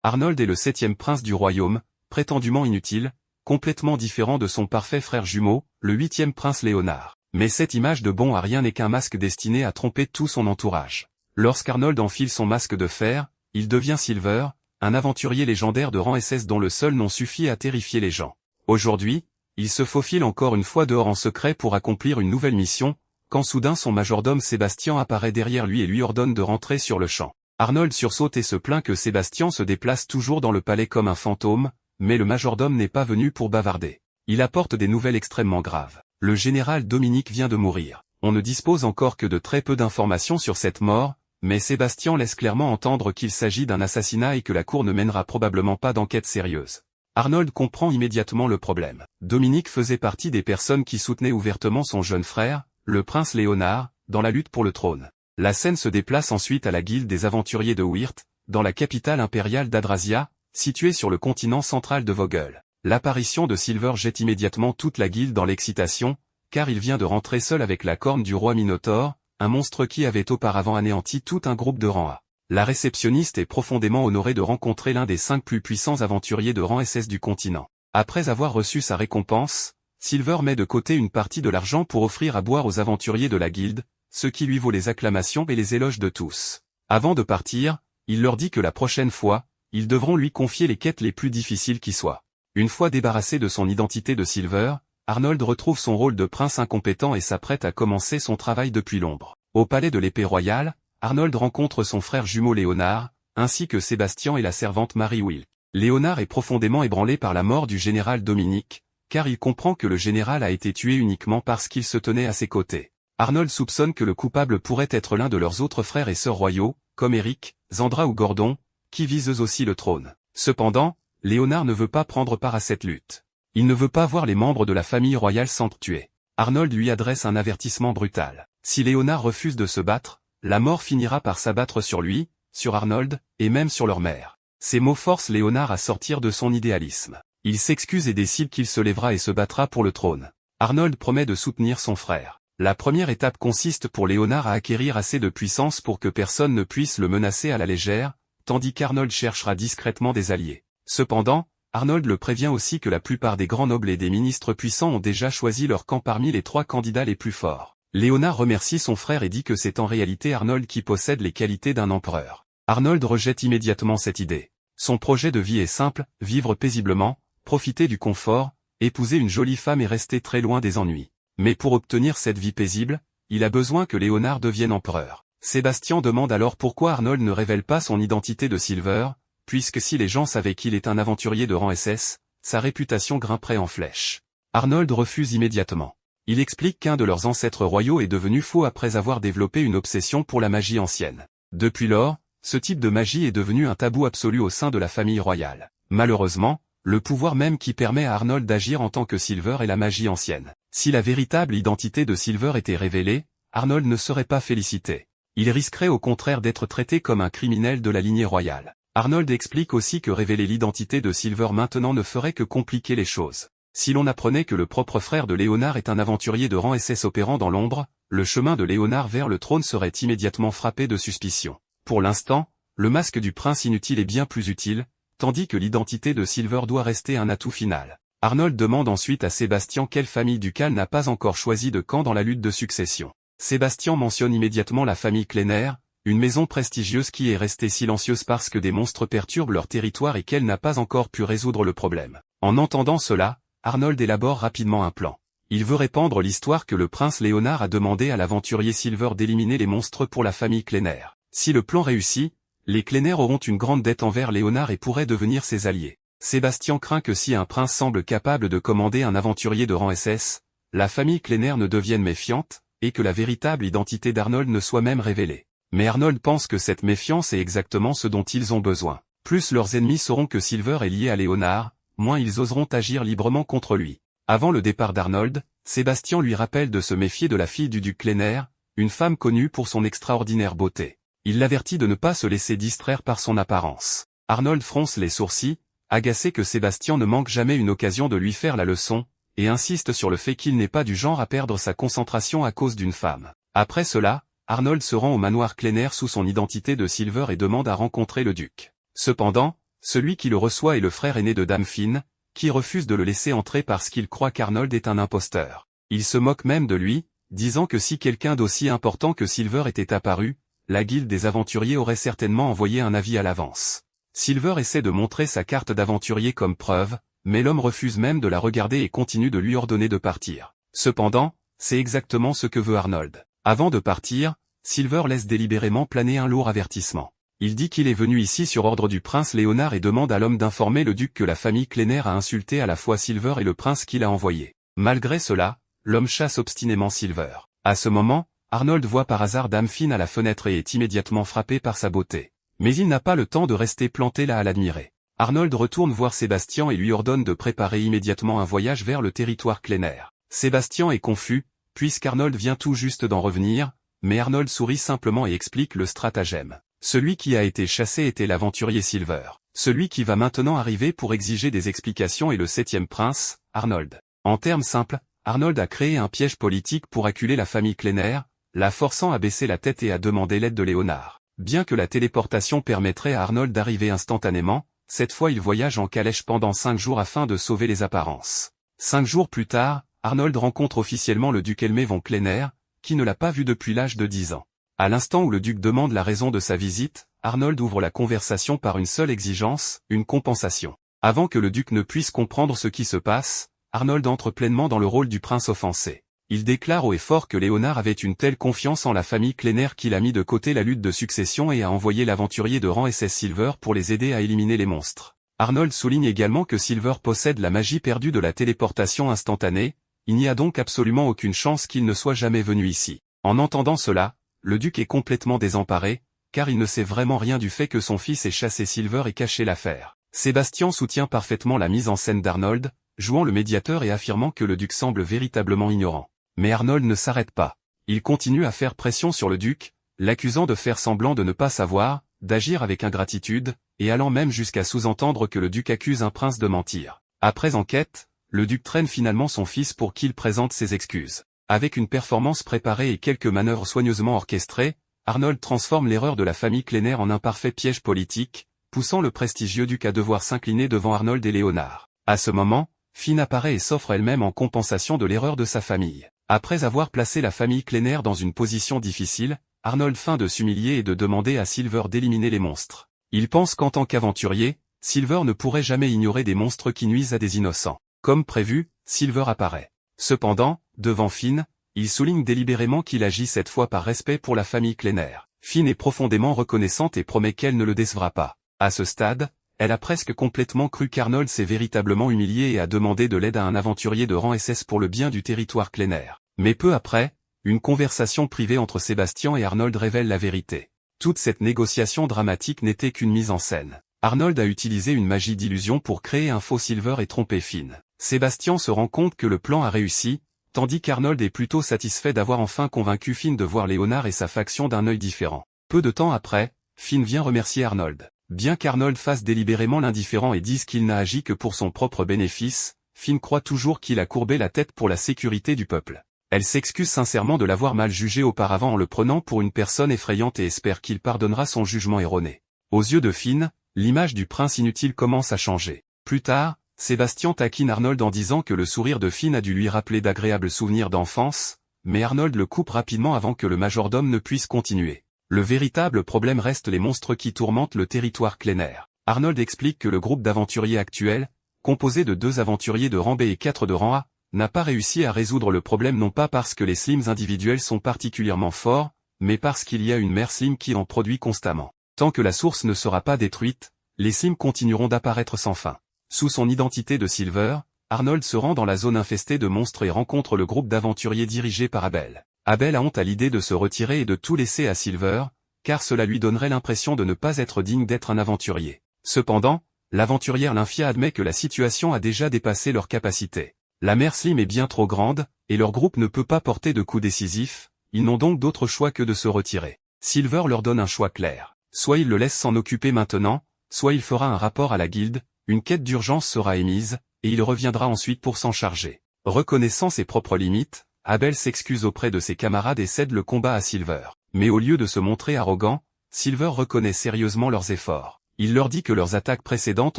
Arnold est le 7e prince du royaume, prétendument inutile, complètement différent de son parfait frère jumeau, le 8e prince Léonard. Mais cette image de bon à rien n'est qu'un masque destiné à tromper tout son entourage. Lorsqu'Arnold enfile son masque de fer, il devient Silver, un aventurier légendaire de rang SS dont le seul nom suffit à terrifier les gens. Aujourd'hui, il se faufile encore une fois dehors en secret pour accomplir une nouvelle mission, quand soudain son majordome Sébastien apparaît derrière lui et lui ordonne de rentrer sur le champ. Arnold sursaute et se plaint que Sébastien se déplace toujours dans le palais comme un fantôme, mais le majordome n'est pas venu pour bavarder. Il apporte des nouvelles extrêmement graves. Le général Dominique vient de mourir. On ne dispose encore que de très peu d'informations sur cette mort, mais Sébastien laisse clairement entendre qu'il s'agit d'un assassinat et que la cour ne mènera probablement pas d'enquête sérieuse. Arnold comprend immédiatement le problème. Dominique faisait partie des personnes qui soutenaient ouvertement son jeune frère, le prince Léonard, dans la lutte pour le trône. La scène se déplace ensuite à la guilde des aventuriers de Weert, dans la capitale impériale d'Adrasia, située sur le continent central de Vogel. L'apparition de Silver jette immédiatement toute la guilde dans l'excitation, car il vient de rentrer seul avec la corne du roi Minotaure, un monstre qui avait auparavant anéanti tout un groupe de rang A. La réceptionniste est profondément honorée de rencontrer l'un des 5 plus puissants aventuriers de rang SS du continent. Après avoir reçu sa récompense, Silver met de côté une partie de l'argent pour offrir à boire aux aventuriers de la guilde, ce qui lui vaut les acclamations et les éloges de tous. Avant de partir, il leur dit que la prochaine fois, ils devront lui confier les quêtes les plus difficiles qui soient. Une fois débarrassé de son identité de Silver, Arnold retrouve son rôle de prince incompétent et s'apprête à commencer son travail depuis l'ombre. Au palais de l'épée royale, Arnold rencontre son frère jumeau Léonard, ainsi que Sébastien et la servante Mary Wilk. Léonard est profondément ébranlé par la mort du général Dominique, car il comprend que le général a été tué uniquement parce qu'il se tenait à ses côtés. Arnold soupçonne que le coupable pourrait être l'un de leurs autres frères et sœurs royaux, comme Eric, Zandra ou Gordon, qui visent eux aussi le trône. Cependant, Léonard ne veut pas prendre part à cette lutte. Il ne veut pas voir les membres de la famille royale s'entretuer. Arnold lui adresse un avertissement brutal. Si Léonard refuse de se battre, la mort finira par s'abattre sur lui, sur Arnold, et même sur leur mère. Ces mots forcent Léonard à sortir de son idéalisme. Il s'excuse et décide qu'il se lèvera et se battra pour le trône. Arnold promet de soutenir son frère. La première étape consiste pour Léonard à acquérir assez de puissance pour que personne ne puisse le menacer à la légère, tandis qu'Arnold cherchera discrètement des alliés. Cependant, Arnold le prévient aussi que la plupart des grands nobles et des ministres puissants ont déjà choisi leur camp parmi les 3 candidats les plus forts. Léonard remercie son frère et dit que c'est en réalité Arnold qui possède les qualités d'un empereur. Arnold rejette immédiatement cette idée. Son projet de vie est simple, vivre paisiblement, profiter du confort, épouser une jolie femme et rester très loin des ennuis. Mais pour obtenir cette vie paisible, il a besoin que Léonard devienne empereur. Sébastien demande alors pourquoi Arnold ne révèle pas son identité de Silver, puisque si les gens savaient qu'il est un aventurier de rang SS, sa réputation grimperait en flèche. Arnold refuse immédiatement. Il explique qu'un de leurs ancêtres royaux est devenu fou après avoir développé une obsession pour la magie ancienne. Depuis lors, ce type de magie est devenu un tabou absolu au sein de la famille royale. Malheureusement, le pouvoir même qui permet à Arnold d'agir en tant que Silver est la magie ancienne. Si la véritable identité de Silver était révélée, Arnold ne serait pas félicité. Il risquerait au contraire d'être traité comme un criminel de la lignée royale. Arnold explique aussi que révéler l'identité de Silver maintenant ne ferait que compliquer les choses. Si l'on apprenait que le propre frère de Léonard est un aventurier de rang SS opérant dans l'ombre, le chemin de Léonard vers le trône serait immédiatement frappé de suspicion. Pour l'instant, le masque du prince inutile est bien plus utile, tandis que l'identité de Silver doit rester un atout final. Arnold demande ensuite à Sébastien quelle famille ducale n'a pas encore choisi de camp dans la lutte de succession. Sébastien mentionne immédiatement la famille Klenner, une maison prestigieuse qui est restée silencieuse parce que des monstres perturbent leur territoire et qu'elle n'a pas encore pu résoudre le problème. En entendant cela, Arnold élabore rapidement un plan. Il veut répandre l'histoire que le prince Léonard a demandé à l'aventurier Silver d'éliminer les monstres pour la famille Klenner. Si le plan réussit, les Klenner auront une grande dette envers Léonard et pourraient devenir ses alliés. Sébastien craint que si un prince semble capable de commander un aventurier de rang SS, la famille Klenner ne devienne méfiante, et que la véritable identité d'Arnold ne soit même révélée. Mais Arnold pense que cette méfiance est exactement ce dont ils ont besoin. Plus leurs ennemis sauront que Silver est lié à Léonard, moins ils oseront agir librement contre lui. Avant le départ d'Arnold, Sébastien lui rappelle de se méfier de la fille du duc Klenner, une femme connue pour son extraordinaire beauté. Il l'avertit de ne pas se laisser distraire par son apparence. Arnold fronce les sourcils, agacé que Sébastien ne manque jamais une occasion de lui faire la leçon, et insiste sur le fait qu'il n'est pas du genre à perdre sa concentration à cause d'une femme. Après cela, Arnold se rend au manoir Klenner sous son identité de Silver et demande à rencontrer le duc. Cependant, Celui qui le reçoit est le frère aîné de Dame Finn, qui refuse de le laisser entrer parce qu'il croit qu'Arnold est un imposteur. Il se moque même de lui, disant que si quelqu'un d'aussi important que Silver était apparu, la guilde des aventuriers aurait certainement envoyé un avis à l'avance. Silver essaie de montrer sa carte d'aventurier comme preuve, mais l'homme refuse même de la regarder et continue de lui ordonner de partir. Cependant, c'est exactement ce que veut Arnold. Avant de partir, Silver laisse délibérément planer un lourd avertissement. Il dit qu'il est venu ici sur ordre du prince Léonard et demande à l'homme d'informer le duc que la famille Klenner a insulté à la fois Silver et le prince qu'il a envoyé. Malgré cela, l'homme chasse obstinément Silver. À ce moment, Arnold voit par hasard Dame Finn à la fenêtre et est immédiatement frappé par sa beauté. Mais il n'a pas le temps de rester planté là à l'admirer. Arnold retourne voir Sébastien et lui ordonne de préparer immédiatement un voyage vers le territoire Klenner. Sébastien est confus, puisqu'Arnold vient tout juste d'en revenir, mais Arnold sourit simplement et explique le stratagème. Celui qui a été chassé était l'aventurier Silver. Celui qui va maintenant arriver pour exiger des explications est le 7e prince, Arnold. En termes simples, Arnold a créé un piège politique pour acculer la famille Klenner, la forçant à baisser la tête et à demander l'aide de Léonard. Bien que la téléportation permettrait à Arnold d'arriver instantanément, cette fois il voyage en calèche pendant 5 jours afin de sauver les apparences. 5 jours plus tard, Arnold rencontre officiellement le duc Helmé von Klenner, qui ne l'a pas vu depuis l'âge de 10 ans. À l'instant où le duc demande la raison de sa visite, Arnold ouvre la conversation par une seule exigence, une compensation. Avant que le duc ne puisse comprendre ce qui se passe, Arnold entre pleinement dans le rôle du prince offensé. Il déclare haut et fort que Léonard avait une telle confiance en la famille Klenner qu'il a mis de côté la lutte de succession et a envoyé l'aventurier de rang SS Silver pour les aider à éliminer les monstres. Arnold souligne également que Silver possède la magie perdue de la téléportation instantanée, il n'y a donc absolument aucune chance qu'il ne soit jamais venu ici. En entendant cela, le duc est complètement désemparé, car il ne sait vraiment rien du fait que son fils ait chassé Silver et caché l'affaire. Sébastien soutient parfaitement la mise en scène d'Arnold, jouant le médiateur et affirmant que le duc semble véritablement ignorant. Mais Arnold ne s'arrête pas. Il continue à faire pression sur le duc, l'accusant de faire semblant de ne pas savoir, d'agir avec ingratitude, et allant même jusqu'à sous-entendre que le duc accuse un prince de mentir. Après enquête, le duc traîne finalement son fils pour qu'il présente ses excuses. Avec une performance préparée et quelques manœuvres soigneusement orchestrées, Arnold transforme l'erreur de la famille Klenner en un parfait piège politique, poussant le prestigieux duc à devoir s'incliner devant Arnold et Léonard. À ce moment, Finn apparaît et s'offre elle-même en compensation de l'erreur de sa famille. Après avoir placé la famille Klenner dans une position difficile, Arnold feint de s'humilier et de demander à Silver d'éliminer les monstres. Il pense qu'en tant qu'aventurier, Silver ne pourrait jamais ignorer des monstres qui nuisent à des innocents. Comme prévu, Silver apparaît. Cependant, devant Finn, il souligne délibérément qu'il agit cette fois par respect pour la famille Klenner. Finn est profondément reconnaissante et promet qu'elle ne le décevra pas. À ce stade, elle a presque complètement cru qu'Arnold s'est véritablement humilié et a demandé de l'aide à un aventurier de rang SS pour le bien du territoire Klenner. Mais peu après, une conversation privée entre Sébastien et Arnold révèle la vérité. Toute cette négociation dramatique n'était qu'une mise en scène. Arnold a utilisé une magie d'illusion pour créer un faux Silver et tromper Finn. Sébastien se rend compte que le plan a réussi, tandis qu'Arnold est plutôt satisfait d'avoir enfin convaincu Finn de voir Léonard et sa faction d'un œil différent. Peu de temps après, Finn vient remercier Arnold. Bien qu'Arnold fasse délibérément l'indifférent et dise qu'il n'a agi que pour son propre bénéfice, Finn croit toujours qu'il a courbé la tête pour la sécurité du peuple. Elle s'excuse sincèrement de l'avoir mal jugé auparavant en le prenant pour une personne effrayante et espère qu'il pardonnera son jugement erroné. Aux yeux de Finn, l'image du prince inutile commence à changer. Plus tard, Sébastien taquine Arnold en disant que le sourire de Finn a dû lui rappeler d'agréables souvenirs d'enfance, mais Arnold le coupe rapidement avant que le majordome ne puisse continuer. Le véritable problème reste les monstres qui tourmentent le territoire Klenner. Arnold explique que le groupe d'aventuriers actuel, composé de 2 aventuriers de rang B et 4 de rang A, n'a pas réussi à résoudre le problème non pas parce que les slims individuels sont particulièrement forts, mais parce qu'il y a une mère slim qui en produit constamment. Tant que la source ne sera pas détruite, les slims continueront d'apparaître sans fin. Sous son identité de Silver, Arnold se rend dans la zone infestée de monstres et rencontre le groupe d'aventuriers dirigé par Abel. Abel a honte à l'idée de se retirer et de tout laisser à Silver, car cela lui donnerait l'impression de ne pas être digne d'être un aventurier. Cependant, l'aventurière Lymphia admet que la situation a déjà dépassé leurs capacités. La mer Slim est bien trop grande, et leur groupe ne peut pas porter de coups décisifs, ils n'ont donc d'autre choix que de se retirer. Silver leur donne un choix clair. Soit il le laisse s'en occuper maintenant, soit il fera un rapport à la guilde, une quête d'urgence sera émise, et il reviendra ensuite pour s'en charger. Reconnaissant ses propres limites, Abel s'excuse auprès de ses camarades et cède le combat à Silver. Mais au lieu de se montrer arrogant, Silver reconnaît sérieusement leurs efforts. Il leur dit que leurs attaques précédentes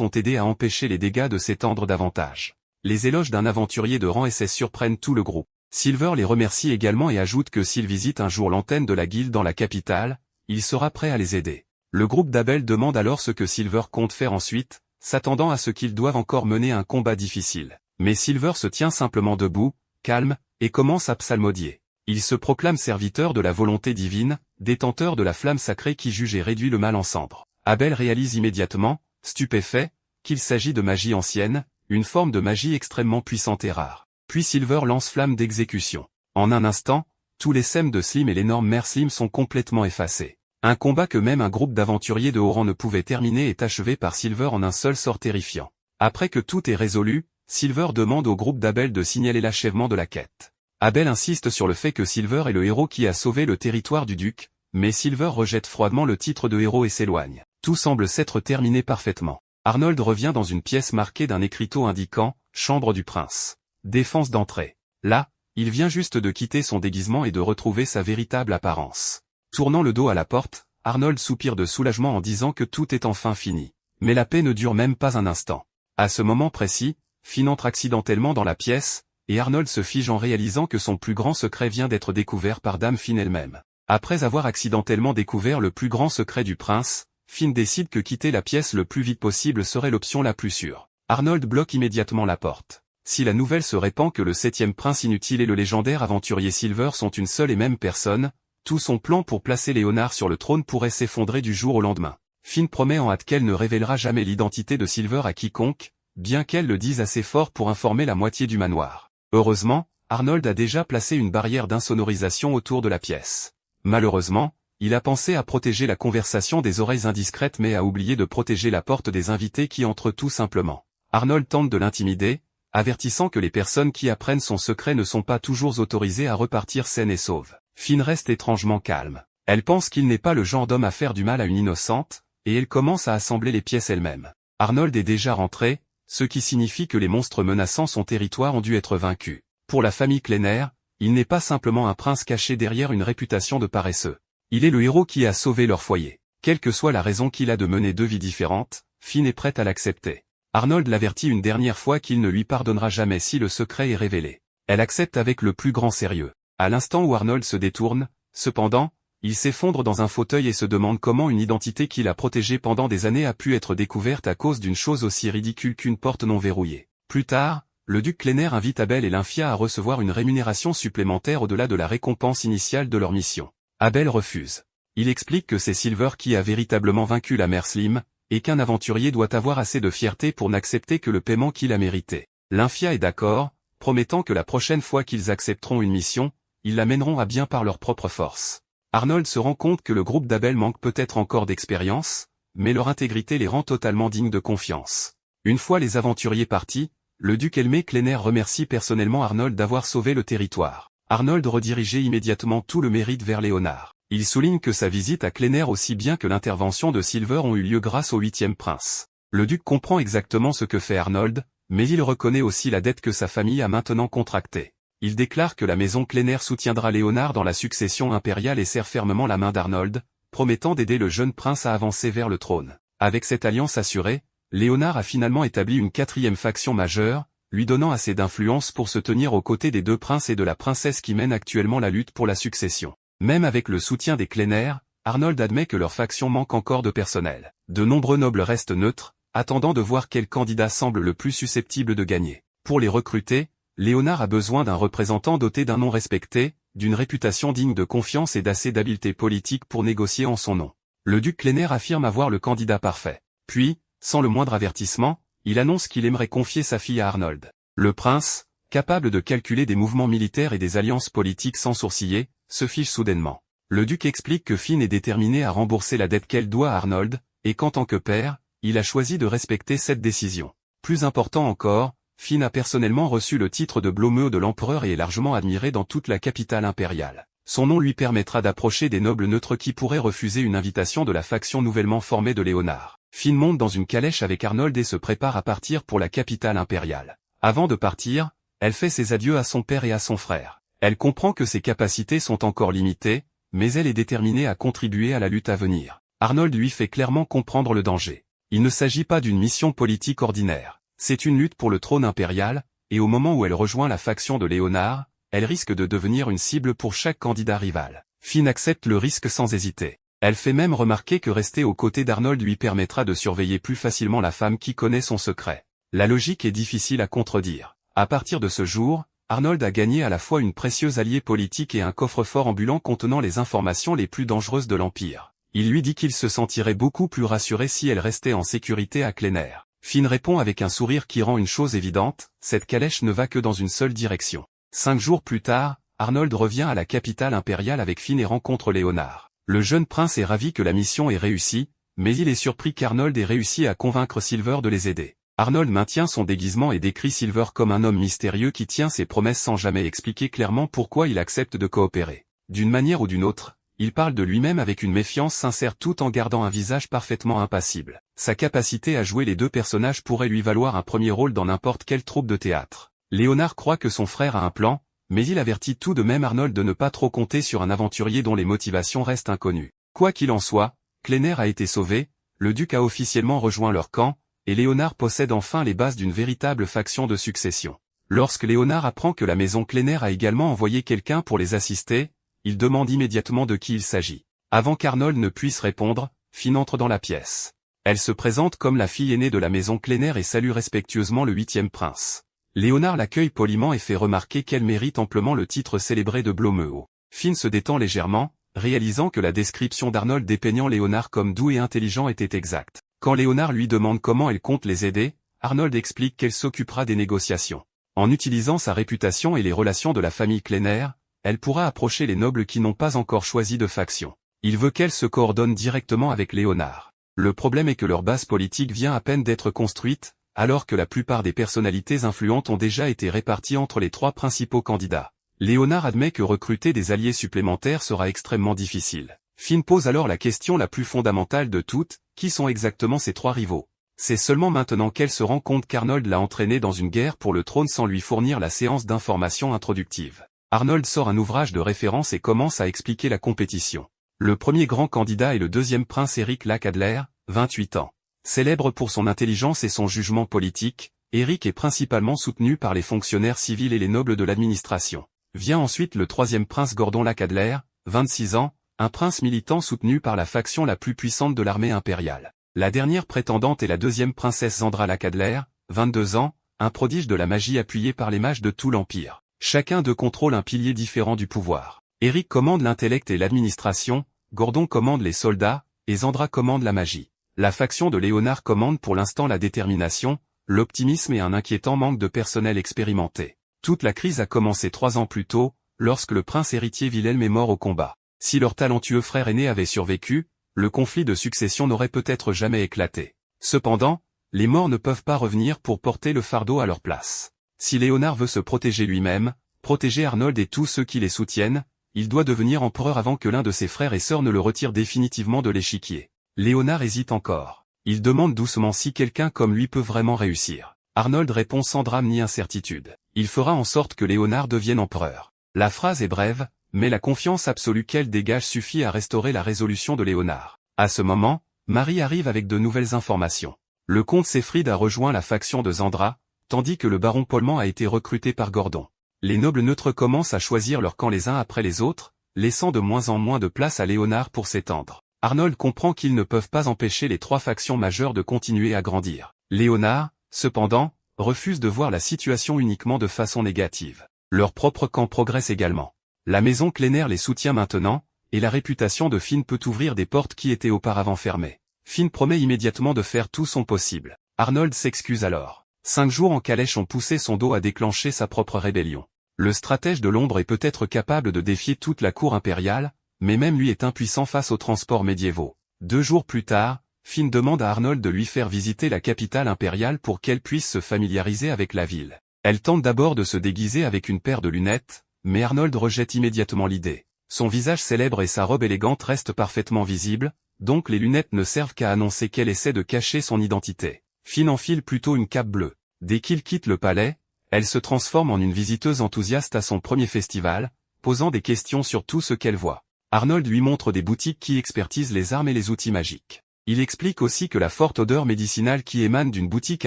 ont aidé à empêcher les dégâts de s'étendre davantage. Les éloges d'un aventurier de rang SS surprennent tout le groupe. Silver les remercie également et ajoute que s'il visite un jour l'antenne de la guilde dans la capitale, il sera prêt à les aider. Le groupe d'Abel demande alors ce que Silver compte faire ensuite, s'attendant à ce qu'ils doivent encore mener un combat difficile. Mais Silver se tient simplement debout, calme, et commence à psalmodier. Il se proclame serviteur de la volonté divine, détenteur de la flamme sacrée qui juge et réduit le mal en cendres. Abel réalise immédiatement, stupéfait, qu'il s'agit de magie ancienne, une forme de magie extrêmement puissante et rare. Puis Silver lance flamme d'exécution. En un instant, tous les sèmes de Slim et l'énorme mère Slim sont complètement effacés. Un combat que même un groupe d'aventuriers de haut rang ne pouvait terminer est achevé par Silver en un seul sort terrifiant. Après que tout est résolu, Silver demande au groupe d'Abel de signaler l'achèvement de la quête. Abel insiste sur le fait que Silver est le héros qui a sauvé le territoire du duc, mais Silver rejette froidement le titre de héros et s'éloigne. Tout semble s'être terminé parfaitement. Arnold revient dans une pièce marquée d'un écriteau indiquant « Chambre du prince ». Défense d'entrée. Là, il vient juste de quitter son déguisement et de retrouver sa véritable apparence. Tournant le dos à la porte, Arnold soupire de soulagement en disant que tout est enfin fini. Mais la paix ne dure même pas un instant. À ce moment précis, Finn entre accidentellement dans la pièce, et Arnold se fige en réalisant que son plus grand secret vient d'être découvert par Dame Finn elle-même. Après avoir accidentellement découvert le plus grand secret du prince, Finn décide que quitter la pièce le plus vite possible serait l'option la plus sûre. Arnold bloque immédiatement la porte. Si la nouvelle se répand que le 7e prince inutile et le légendaire aventurier Silver sont une seule et même personne, tout son plan pour placer Léonard sur le trône pourrait s'effondrer du jour au lendemain. Finn promet en hâte qu'elle ne révélera jamais l'identité de Silver à quiconque, bien qu'elle le dise assez fort pour informer la moitié du manoir. Heureusement, Arnold a déjà placé une barrière d'insonorisation autour de la pièce. Malheureusement, il a pensé à protéger la conversation des oreilles indiscrètes mais a oublié de protéger la porte des invités qui entrent tout simplement. Arnold tente de l'intimider, avertissant que les personnes qui apprennent son secret ne sont pas toujours autorisées à repartir saines et sauves. Finn reste étrangement calme. Elle pense qu'il n'est pas le genre d'homme à faire du mal à une innocente, et elle commence à assembler les pièces elle-même. Arnold est déjà rentré, ce qui signifie que les monstres menaçant son territoire ont dû être vaincus. Pour la famille Kleiner, il n'est pas simplement un prince caché derrière une réputation de paresseux. Il est le héros qui a sauvé leur foyer. Quelle que soit la raison qu'il a de mener deux vies différentes, Finn est prête à l'accepter. Arnold l'avertit une dernière fois qu'il ne lui pardonnera jamais si le secret est révélé. Elle accepte avec le plus grand sérieux. À l'instant où Arnold se détourne, cependant, il s'effondre dans un fauteuil et se demande comment une identité qu'il a protégée pendant des années a pu être découverte à cause d'une chose aussi ridicule qu'une porte non verrouillée. Plus tard, le duc Kleiner invite Abel et Lymphia à recevoir une rémunération supplémentaire au-delà de la récompense initiale de leur mission. Abel refuse. Il explique que c'est Silver qui a véritablement vaincu la mère Slim, et qu'un aventurier doit avoir assez de fierté pour n'accepter que le paiement qu'il a mérité. Lymphia est d'accord, promettant que la prochaine fois qu'ils accepteront une mission, ils la mèneront à bien par leur propre force. Arnold se rend compte que le groupe d'Abel manque peut-être encore d'expérience, mais leur intégrité les rend totalement dignes de confiance. Une fois les aventuriers partis, le duc Helmé Kleiner remercie personnellement Arnold d'avoir sauvé le territoire. Arnold redirigeait immédiatement tout le mérite vers Léonard. Il souligne que sa visite à Kleiner aussi bien que l'intervention de Silver ont eu lieu grâce au 8e prince. Le duc comprend exactement ce que fait Arnold, mais il reconnaît aussi la dette que sa famille a maintenant contractée. Il déclare que la maison Kleiner soutiendra Léonard dans la succession impériale et serre fermement la main d'Arnold, promettant d'aider le jeune prince à avancer vers le trône. Avec cette alliance assurée, Léonard a finalement établi une 4e faction majeure, lui donnant assez d'influence pour se tenir aux côtés des deux princes et de la princesse qui mènent actuellement la lutte pour la succession. Même avec le soutien des Kleiner, Arnold admet que leur faction manque encore de personnel. De nombreux nobles restent neutres, attendant de voir quel candidat semble le plus susceptible de gagner. Pour les recruter, Léonard a besoin d'un représentant doté d'un nom respecté, d'une réputation digne de confiance et d'assez d'habileté politique pour négocier en son nom. Le duc Kleiner affirme avoir le candidat parfait. Puis, sans le moindre avertissement, il annonce qu'il aimerait confier sa fille à Arnold. Le prince, capable de calculer des mouvements militaires et des alliances politiques sans sourciller, se fiche soudainement. Le duc explique que Finn est déterminé à rembourser la dette qu'elle doit à Arnold, et qu'en tant que père, il a choisi de respecter cette décision. Plus important encore, Finn a personnellement reçu le titre de Blomeux de l'empereur et est largement admiré dans toute la capitale impériale. Son nom lui permettra d'approcher des nobles neutres qui pourraient refuser une invitation de la faction nouvellement formée de Léonard. Finn monte dans une calèche avec Arnold et se prépare à partir pour la capitale impériale. Avant de partir, elle fait ses adieux à son père et à son frère. Elle comprend que ses capacités sont encore limitées, mais elle est déterminée à contribuer à la lutte à venir. Arnold lui fait clairement comprendre le danger. Il ne s'agit pas d'une mission politique ordinaire. C'est une lutte pour le trône impérial, et au moment où elle rejoint la faction de Léonard, elle risque de devenir une cible pour chaque candidat rival. Finn accepte le risque sans hésiter. Elle fait même remarquer que rester aux côtés d'Arnold lui permettra de surveiller plus facilement la femme qui connaît son secret. La logique est difficile à contredire. À partir de ce jour, Arnold a gagné à la fois une précieuse alliée politique et un coffre-fort ambulant contenant les informations les plus dangereuses de l'Empire. Il lui dit qu'il se sentirait beaucoup plus rassuré si elle restait en sécurité à Klener. Finn répond avec un sourire qui rend une chose évidente, cette calèche ne va que dans une seule direction. 5 jours plus tard, Arnold revient à la capitale impériale avec Finn et rencontre Léonard. Le jeune prince est ravi que la mission ait réussi, mais il est surpris qu'Arnold ait réussi à convaincre Silver de les aider. Arnold maintient son déguisement et décrit Silver comme un homme mystérieux qui tient ses promesses sans jamais expliquer clairement pourquoi il accepte de coopérer. D'une manière ou d'une autre, il parle de lui-même avec une méfiance sincère tout en gardant un visage parfaitement impassible. Sa capacité à jouer les deux personnages pourrait lui valoir un premier rôle dans n'importe quelle troupe de théâtre. Léonard croit que son frère a un plan, mais il avertit tout de même Arnold de ne pas trop compter sur un aventurier dont les motivations restent inconnues. Quoi qu'il en soit, Klener a été sauvé, le duc a officiellement rejoint leur camp, et Léonard possède enfin les bases d'une véritable faction de succession. Lorsque Léonard apprend que la maison Klener a également envoyé quelqu'un pour les assister, il demande immédiatement de qui il s'agit. Avant qu'Arnold ne puisse répondre, Finn entre dans la pièce. Elle se présente comme la fille aînée de la maison Klener et salue respectueusement le 8e prince. Léonard l'accueille poliment et fait remarquer qu'elle mérite amplement le titre célébré de Blomeo. Finn se détend légèrement, réalisant que la description d'Arnold dépeignant Léonard comme doux et intelligent était exacte. Quand Léonard lui demande comment elle compte les aider, Arnold explique qu'elle s'occupera des négociations. En utilisant sa réputation et les relations de la famille Klener, elle pourra approcher les nobles qui n'ont pas encore choisi de faction. Il veut qu'elle se coordonne directement avec Léonard. Le problème est que leur base politique vient à peine d'être construite, alors que la plupart des personnalités influentes ont déjà été réparties entre les 3 principaux candidats. Léonard admet que recruter des alliés supplémentaires sera extrêmement difficile. Finn pose alors la question la plus fondamentale de toutes, qui sont exactement ces 3 rivaux? C'est seulement maintenant qu'elle se rend compte qu'Arnold l'a entraîné dans une guerre pour le trône sans lui fournir la séance d'information introductive. Arnold sort un ouvrage de référence et commence à expliquer la compétition. Le premier grand candidat est le 2e prince Eric Lacadler, 28 ans. Célèbre pour son intelligence et son jugement politique, Eric est principalement soutenu par les fonctionnaires civils et les nobles de l'administration. Vient ensuite le 3e prince Gordon Lacadler, 26 ans, un prince militant soutenu par la faction la plus puissante de l'armée impériale. La dernière prétendante est la 2e princesse Zandra Lacadler, 22 ans, un prodige de la magie appuyé par les mages de tout l'Empire. Chacun d'eux contrôle un pilier différent du pouvoir. Eric commande l'intellect et l'administration, Gordon commande les soldats, et Zandra commande la magie. La faction de Léonard commande pour l'instant la détermination, l'optimisme et un inquiétant manque de personnel expérimenté. Toute la crise a commencé 3 ans plus tôt, lorsque le prince héritier Wilhelm est mort au combat. Si leur talentueux frère aîné avait survécu, le conflit de succession n'aurait peut-être jamais éclaté. Cependant, les morts ne peuvent pas revenir pour porter le fardeau à leur place. Si Léonard veut se protéger lui-même, protéger Arnold et tous ceux qui les soutiennent, il doit devenir empereur avant que l'un de ses frères et sœurs ne le retire définitivement de l'échiquier. Léonard hésite encore. Il demande doucement si quelqu'un comme lui peut vraiment réussir. Arnold répond sans drame ni incertitude. Il fera en sorte que Léonard devienne empereur. La phrase est brève, mais la confiance absolue qu'elle dégage suffit à restaurer la résolution de Léonard. À ce moment, Marie arrive avec de nouvelles informations. Le comte Seyfried a rejoint la faction de Zandra, tandis que le baron Polman a été recruté par Gordon. Les nobles neutres commencent à choisir leur camp les uns après les autres, laissant de moins en moins de place à Léonard pour s'étendre. Arnold comprend qu'ils ne peuvent pas empêcher les 3 factions majeures de continuer à grandir. Léonard, cependant, refuse de voir la situation uniquement de façon négative. Leur propre camp progresse également. La maison Klener les soutient maintenant, et la réputation de Finn peut ouvrir des portes qui étaient auparavant fermées. Finn promet immédiatement de faire tout son possible. Arnold s'excuse alors. 5 jours en calèche ont poussé son dos à déclencher sa propre rébellion. Le stratège de l'ombre est peut-être capable de défier toute la cour impériale, mais même lui est impuissant face aux transports médiévaux. 2 jours plus tard, Finn demande à Arnold de lui faire visiter la capitale impériale pour qu'elle puisse se familiariser avec la ville. Elle tente d'abord de se déguiser avec une paire de lunettes, mais Arnold rejette immédiatement l'idée. Son visage célèbre et sa robe élégante restent parfaitement visibles, donc les lunettes ne servent qu'à annoncer qu'elle essaie de cacher son identité. Finn enfile plutôt une cape bleue. Dès qu'il quitte le palais, elle se transforme en une visiteuse enthousiaste à son premier festival, posant des questions sur tout ce qu'elle voit. Arnold lui montre des boutiques qui expertisent les armes et les outils magiques. Il explique aussi que la forte odeur médicinale qui émane d'une boutique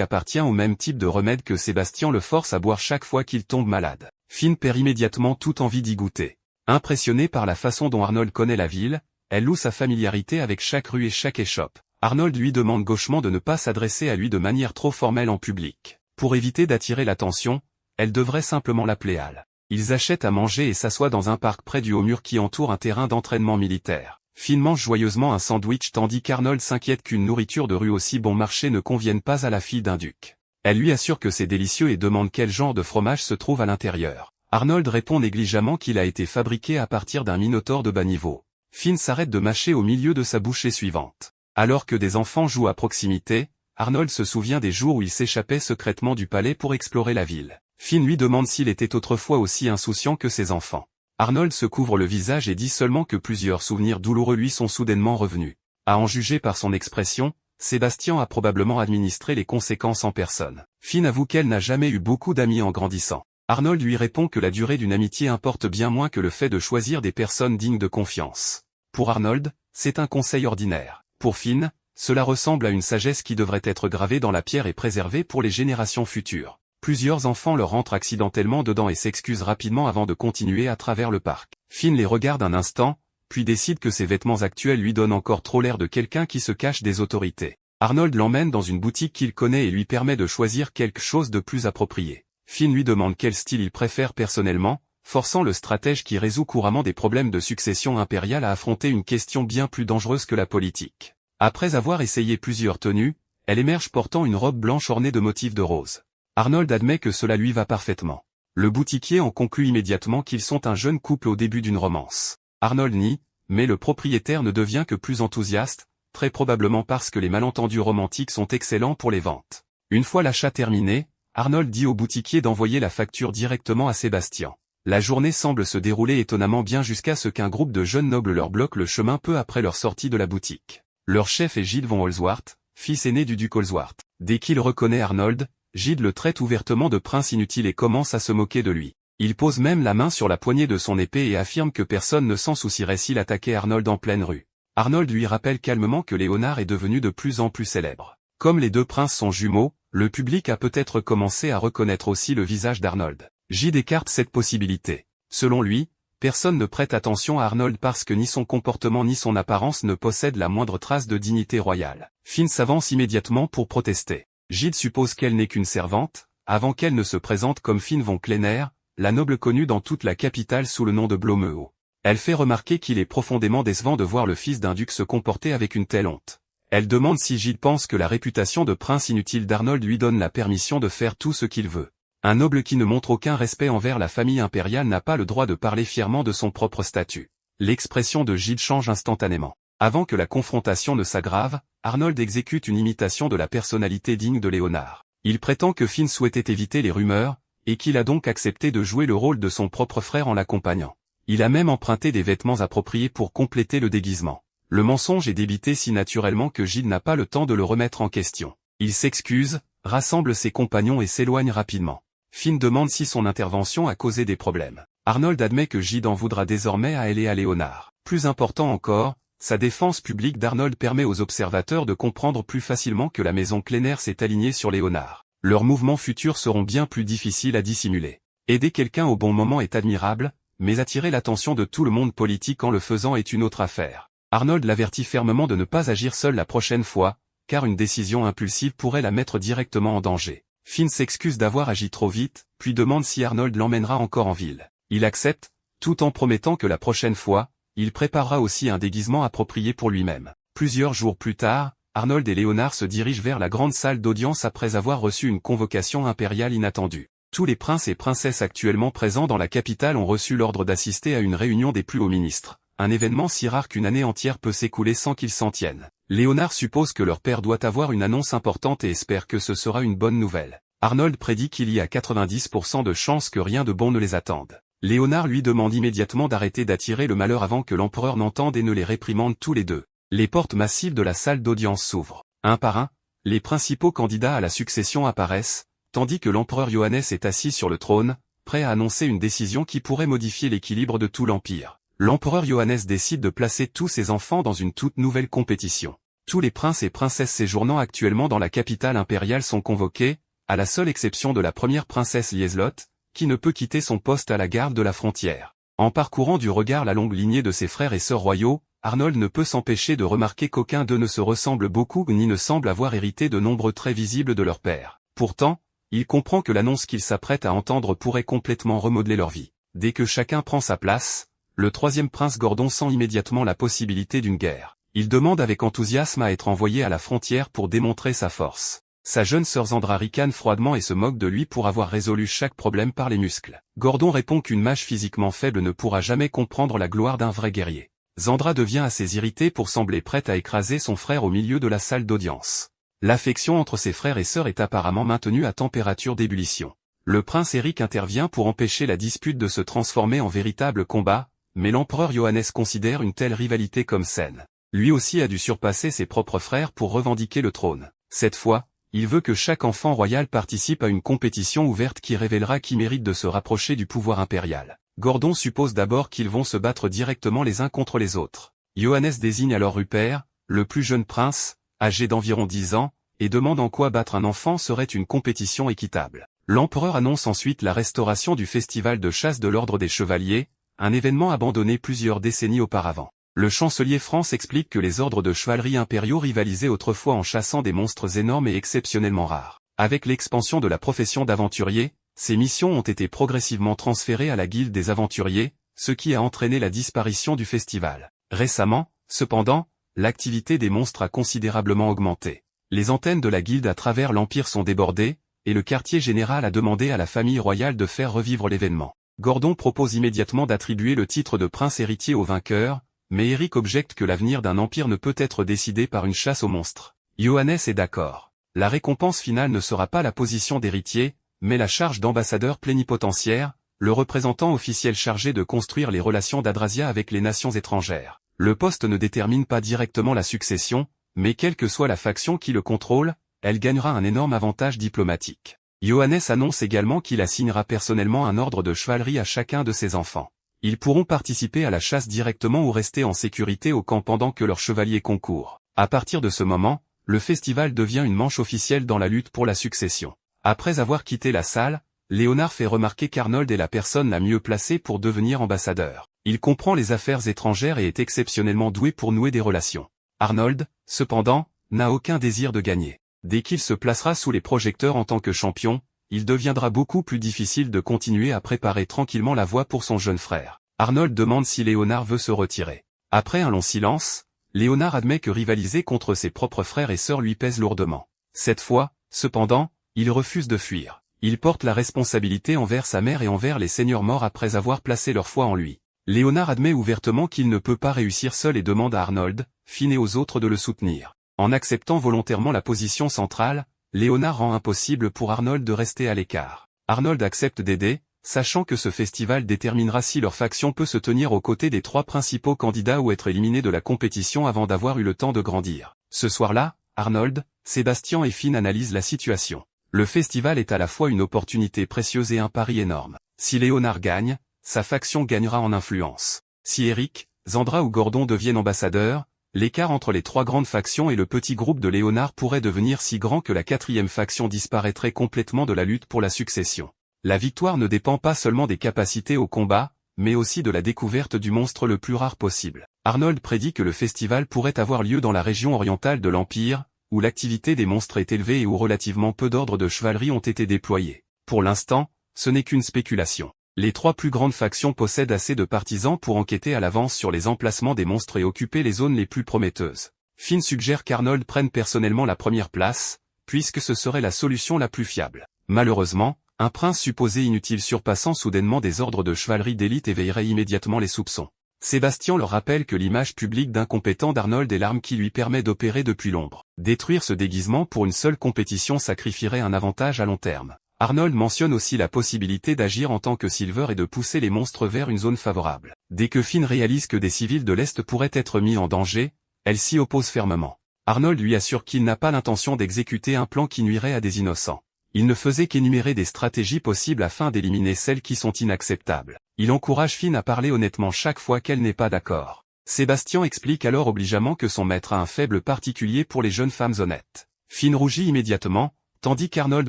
appartient au même type de remède que Sébastien le force à boire chaque fois qu'il tombe malade. Finn perd immédiatement toute envie d'y goûter. Impressionnée par la façon dont Arnold connaît la ville, elle loue sa familiarité avec chaque rue et chaque échoppe. Arnold lui demande gauchement de ne pas s'adresser à lui de manière trop formelle en public. Pour éviter d'attirer l'attention, elle devrait simplement l'appeler Al. Ils achètent à manger et s'assoient dans un parc près du haut mur qui entoure un terrain d'entraînement militaire. Finn mange joyeusement un sandwich tandis qu'Arnold s'inquiète qu'une nourriture de rue aussi bon marché ne convienne pas à la fille d'un duc. Elle lui assure que c'est délicieux et demande quel genre de fromage se trouve à l'intérieur. Arnold répond négligemment qu'il a été fabriqué à partir d'un minotaure de bas niveau. Finn s'arrête de mâcher au milieu de sa bouchée suivante. Alors que des enfants jouent à proximité, Arnold se souvient des jours où il s'échappait secrètement du palais pour explorer la ville. Finn lui demande s'il était autrefois aussi insouciant que ses enfants. Arnold se couvre le visage et dit seulement que plusieurs souvenirs douloureux lui sont soudainement revenus. À en juger par son expression, Sébastien a probablement administré les conséquences en personne. Finn avoue qu'elle n'a jamais eu beaucoup d'amis en grandissant. Arnold lui répond que la durée d'une amitié importe bien moins que le fait de choisir des personnes dignes de confiance. Pour Arnold, c'est un conseil ordinaire. Pour Finn, cela ressemble à une sagesse qui devrait être gravée dans la pierre et préservée pour les générations futures. Plusieurs enfants leur rentrent accidentellement dedans et s'excusent rapidement avant de continuer à travers le parc. Finn les regarde un instant, puis décide que ses vêtements actuels lui donnent encore trop l'air de quelqu'un qui se cache des autorités. Arnold l'emmène dans une boutique qu'il connaît et lui permet de choisir quelque chose de plus approprié. Finn lui demande quel style il préfère personnellement, forçant le stratège qui résout couramment des problèmes de succession impériale à affronter une question bien plus dangereuse que la politique. Après avoir essayé plusieurs tenues, elle émerge portant une robe blanche ornée de motifs de rose. Arnold admet que cela lui va parfaitement. Le boutiquier en conclut immédiatement qu'ils sont un jeune couple au début d'une romance. Arnold nie, mais le propriétaire ne devient que plus enthousiaste, très probablement parce que les malentendus romantiques sont excellents pour les ventes. Une fois l'achat terminé, Arnold dit au boutiquier d'envoyer la facture directement à Sébastien. La journée semble se dérouler étonnamment bien jusqu'à ce qu'un groupe de jeunes nobles leur bloque le chemin peu après leur sortie de la boutique. Leur chef est Gilles von Holzwarth, fils aîné du duc Holzwarth. Dès qu'il reconnaît Arnold, Gilles le traite ouvertement de prince inutile et commence à se moquer de lui. Il pose même la main sur la poignée de son épée et affirme que personne ne s'en soucierait s'il attaquait Arnold en pleine rue. Arnold lui rappelle calmement que Léonard est devenu de plus en plus célèbre. Comme les deux princes sont jumeaux, le public a peut-être commencé à reconnaître aussi le visage d'Arnold. Gilles écarte cette possibilité. Selon lui, personne ne prête attention à Arnold parce que ni son comportement ni son apparence ne possèdent la moindre trace de dignité royale. Finn s'avance immédiatement pour protester. Gilles suppose qu'elle n'est qu'une servante, avant qu'elle ne se présente comme Finn von Klenner, la noble connue dans toute la capitale sous le nom de Blomeo. Elle fait remarquer qu'il est profondément décevant de voir le fils d'un duc se comporter avec une telle honte. Elle demande si Gilles pense que la réputation de prince inutile d'Arnold lui donne la permission de faire tout ce qu'il veut. Un noble qui ne montre aucun respect envers la famille impériale n'a pas le droit de parler fièrement de son propre statut. L'expression de Gilles change instantanément. Avant que la confrontation ne s'aggrave, Arnold exécute une imitation de la personnalité digne de Léonard. Il prétend que Finn souhaitait éviter les rumeurs, et qu'il a donc accepté de jouer le rôle de son propre frère en l'accompagnant. Il a même emprunté des vêtements appropriés pour compléter le déguisement. Le mensonge est débité si naturellement que Gilles n'a pas le temps de le remettre en question. Il s'excuse, rassemble ses compagnons et s'éloigne rapidement. Finn demande si son intervention a causé des problèmes. Arnold admet que Gilles en voudra désormais à elle et à Léonard. Plus important encore, sa défense publique d'Arnold permet aux observateurs de comprendre plus facilement que la maison Klenner s'est alignée sur Léonard. Leurs mouvements futurs seront bien plus difficiles à dissimuler. Aider quelqu'un au bon moment est admirable, mais attirer l'attention de tout le monde politique en le faisant est une autre affaire. Arnold l'avertit fermement de ne pas agir seul la prochaine fois, car une décision impulsive pourrait la mettre directement en danger. Finn s'excuse d'avoir agi trop vite, puis demande si Arnold l'emmènera encore en ville. Il accepte, tout en promettant que la prochaine fois, il préparera aussi un déguisement approprié pour lui-même. Plusieurs jours plus tard, Arnold et Léonard se dirigent vers la grande salle d'audience après avoir reçu une convocation impériale inattendue. Tous les princes et princesses actuellement présents dans la capitale ont reçu l'ordre d'assister à une réunion des plus hauts ministres, un événement si rare qu'une année entière peut s'écouler sans qu'ils s'en tiennent. Léonard suppose que leur père doit avoir une annonce importante et espère que ce sera une bonne nouvelle. Arnold prédit qu'il y a 90% de chances que rien de bon ne les attende. Léonard lui demande immédiatement d'arrêter d'attirer le malheur avant que l'empereur n'entende et ne les réprimande tous les deux. Les portes massives de la salle d'audience s'ouvrent. Un par un, les principaux candidats à la succession apparaissent, tandis que l'empereur Johannes est assis sur le trône, prêt à annoncer une décision qui pourrait modifier l'équilibre de tout l'empire. L'empereur Johannes décide de placer tous ses enfants dans une toute nouvelle compétition. Tous les princes et princesses séjournant actuellement dans la capitale impériale sont convoqués, à la seule exception de la première princesse Lieselotte, qui ne peut quitter son poste à la garde de la frontière. En parcourant du regard la longue lignée de ses frères et sœurs royaux, Arnold ne peut s'empêcher de remarquer qu'aucun d'eux ne se ressemble beaucoup ni ne semble avoir hérité de nombreux traits visibles de leur père. Pourtant, il comprend que l'annonce qu'il s'apprête à entendre pourrait complètement remodeler leur vie. Dès que chacun prend sa place, le troisième prince Gordon sent immédiatement la possibilité d'une guerre. Il demande avec enthousiasme à être envoyé à la frontière pour démontrer sa force. Sa jeune sœur Zandra ricane froidement et se moque de lui pour avoir résolu chaque problème par les muscles. Gordon répond qu'une mage physiquement faible ne pourra jamais comprendre la gloire d'un vrai guerrier. Zandra devient assez irritée pour sembler prête à écraser son frère au milieu de la salle d'audience. L'affection entre ses frères et sœurs est apparemment maintenue à température d'ébullition. Le prince Éric intervient pour empêcher la dispute de se transformer en véritable combat, mais l'empereur Johannes considère une telle rivalité comme saine. Lui aussi a dû surpasser ses propres frères pour revendiquer le trône. Cette fois, il veut que chaque enfant royal participe à une compétition ouverte qui révélera qui mérite de se rapprocher du pouvoir impérial. Gordon suppose d'abord qu'ils vont se battre directement les uns contre les autres. Johannes désigne alors Rupert, le plus jeune prince, âgé d'environ 10 ans, et demande en quoi battre un enfant serait une compétition équitable. L'empereur annonce ensuite la restauration du festival de chasse de l'Ordre des Chevaliers, un événement abandonné plusieurs décennies auparavant. Le chancelier France explique que les ordres de chevalerie impériaux rivalisaient autrefois en chassant des monstres énormes et exceptionnellement rares. Avec l'expansion de la profession d'aventurier, ces missions ont été progressivement transférées à la guilde des aventuriers, ce qui a entraîné la disparition du festival. Récemment, cependant, l'activité des monstres a considérablement augmenté. Les antennes de la guilde à travers l'Empire sont débordées, et le quartier général a demandé à la famille royale de faire revivre l'événement. Gordon propose immédiatement d'attribuer le titre de prince héritier au vainqueur, mais Éric objecte que l'avenir d'un empire ne peut être décidé par une chasse aux monstres. Johannes est d'accord. La récompense finale ne sera pas la position d'héritier, mais la charge d'ambassadeur plénipotentiaire, le représentant officiel chargé de construire les relations d'Adrasia avec les nations étrangères. Le poste ne détermine pas directement la succession, mais quelle que soit la faction qui le contrôle, elle gagnera un énorme avantage diplomatique. Johannes annonce également qu'il assignera personnellement un ordre de chevalerie à chacun de ses enfants. Ils pourront participer à la chasse directement ou rester en sécurité au camp pendant que leurs chevaliers concourent. À partir de ce moment, le festival devient une manche officielle dans la lutte pour la succession. Après avoir quitté la salle, Léonard fait remarquer qu'Arnold est la personne la mieux placée pour devenir ambassadeur. Il comprend les affaires étrangères et est exceptionnellement doué pour nouer des relations. Arnold, cependant, n'a aucun désir de gagner. Dès qu'il se placera sous les projecteurs en tant que champion, il deviendra beaucoup plus difficile de continuer à préparer tranquillement la voie pour son jeune frère. Arnold demande si Léonard veut se retirer. Après un long silence, Léonard admet que rivaliser contre ses propres frères et sœurs lui pèse lourdement. Cette fois, cependant, il refuse de fuir. Il porte la responsabilité envers sa mère et envers les seigneurs morts après avoir placé leur foi en lui. Léonard admet ouvertement qu'il ne peut pas réussir seul et demande à Arnold, Finn et aux autres de le soutenir. En acceptant volontairement la position centrale, Léonard rend impossible pour Arnold de rester à l'écart. Arnold accepte d'aider, sachant que ce festival déterminera si leur faction peut se tenir aux côtés des 3 principaux candidats ou être éliminé de la compétition avant d'avoir eu le temps de grandir. Ce soir-là, Arnold, Sébastien et Finn analysent la situation. Le festival est à la fois une opportunité précieuse et un pari énorme. Si Léonard gagne, sa faction gagnera en influence. Si Éric, Zandra ou Gordon deviennent ambassadeurs, l'écart entre les 3 grandes factions et le petit groupe de Léonard pourrait devenir si grand que la 4e faction disparaîtrait complètement de la lutte pour la succession. La victoire ne dépend pas seulement des capacités au combat, mais aussi de la découverte du monstre le plus rare possible. Arnold prédit que le festival pourrait avoir lieu dans la région orientale de l'Empire, où l'activité des monstres est élevée et où relativement peu d'ordres de chevalerie ont été déployés. Pour l'instant, ce n'est qu'une spéculation. Les 3 plus grandes factions possèdent assez de partisans pour enquêter à l'avance sur les emplacements des monstres et occuper les zones les plus prometteuses. Finn suggère qu'Arnold prenne personnellement la première place, puisque ce serait la solution la plus fiable. Malheureusement, un prince supposé inutile surpassant soudainement des ordres de chevalerie d'élite éveillerait immédiatement les soupçons. Sébastien leur rappelle que l'image publique d'incompétent d'Arnold est l'arme qui lui permet d'opérer depuis l'ombre. Détruire ce déguisement pour une seule compétition sacrifierait un avantage à long terme. Arnold mentionne aussi la possibilité d'agir en tant que Silver et de pousser les monstres vers une zone favorable. Dès que Finn réalise que des civils de l'Est pourraient être mis en danger, elle s'y oppose fermement. Arnold lui assure qu'il n'a pas l'intention d'exécuter un plan qui nuirait à des innocents. Il ne faisait qu'énumérer des stratégies possibles afin d'éliminer celles qui sont inacceptables. Il encourage Finn à parler honnêtement chaque fois qu'elle n'est pas d'accord. Sébastien explique alors obligeamment que son maître a un faible particulier pour les jeunes femmes honnêtes. Finn rougit immédiatement, tandis qu'Arnold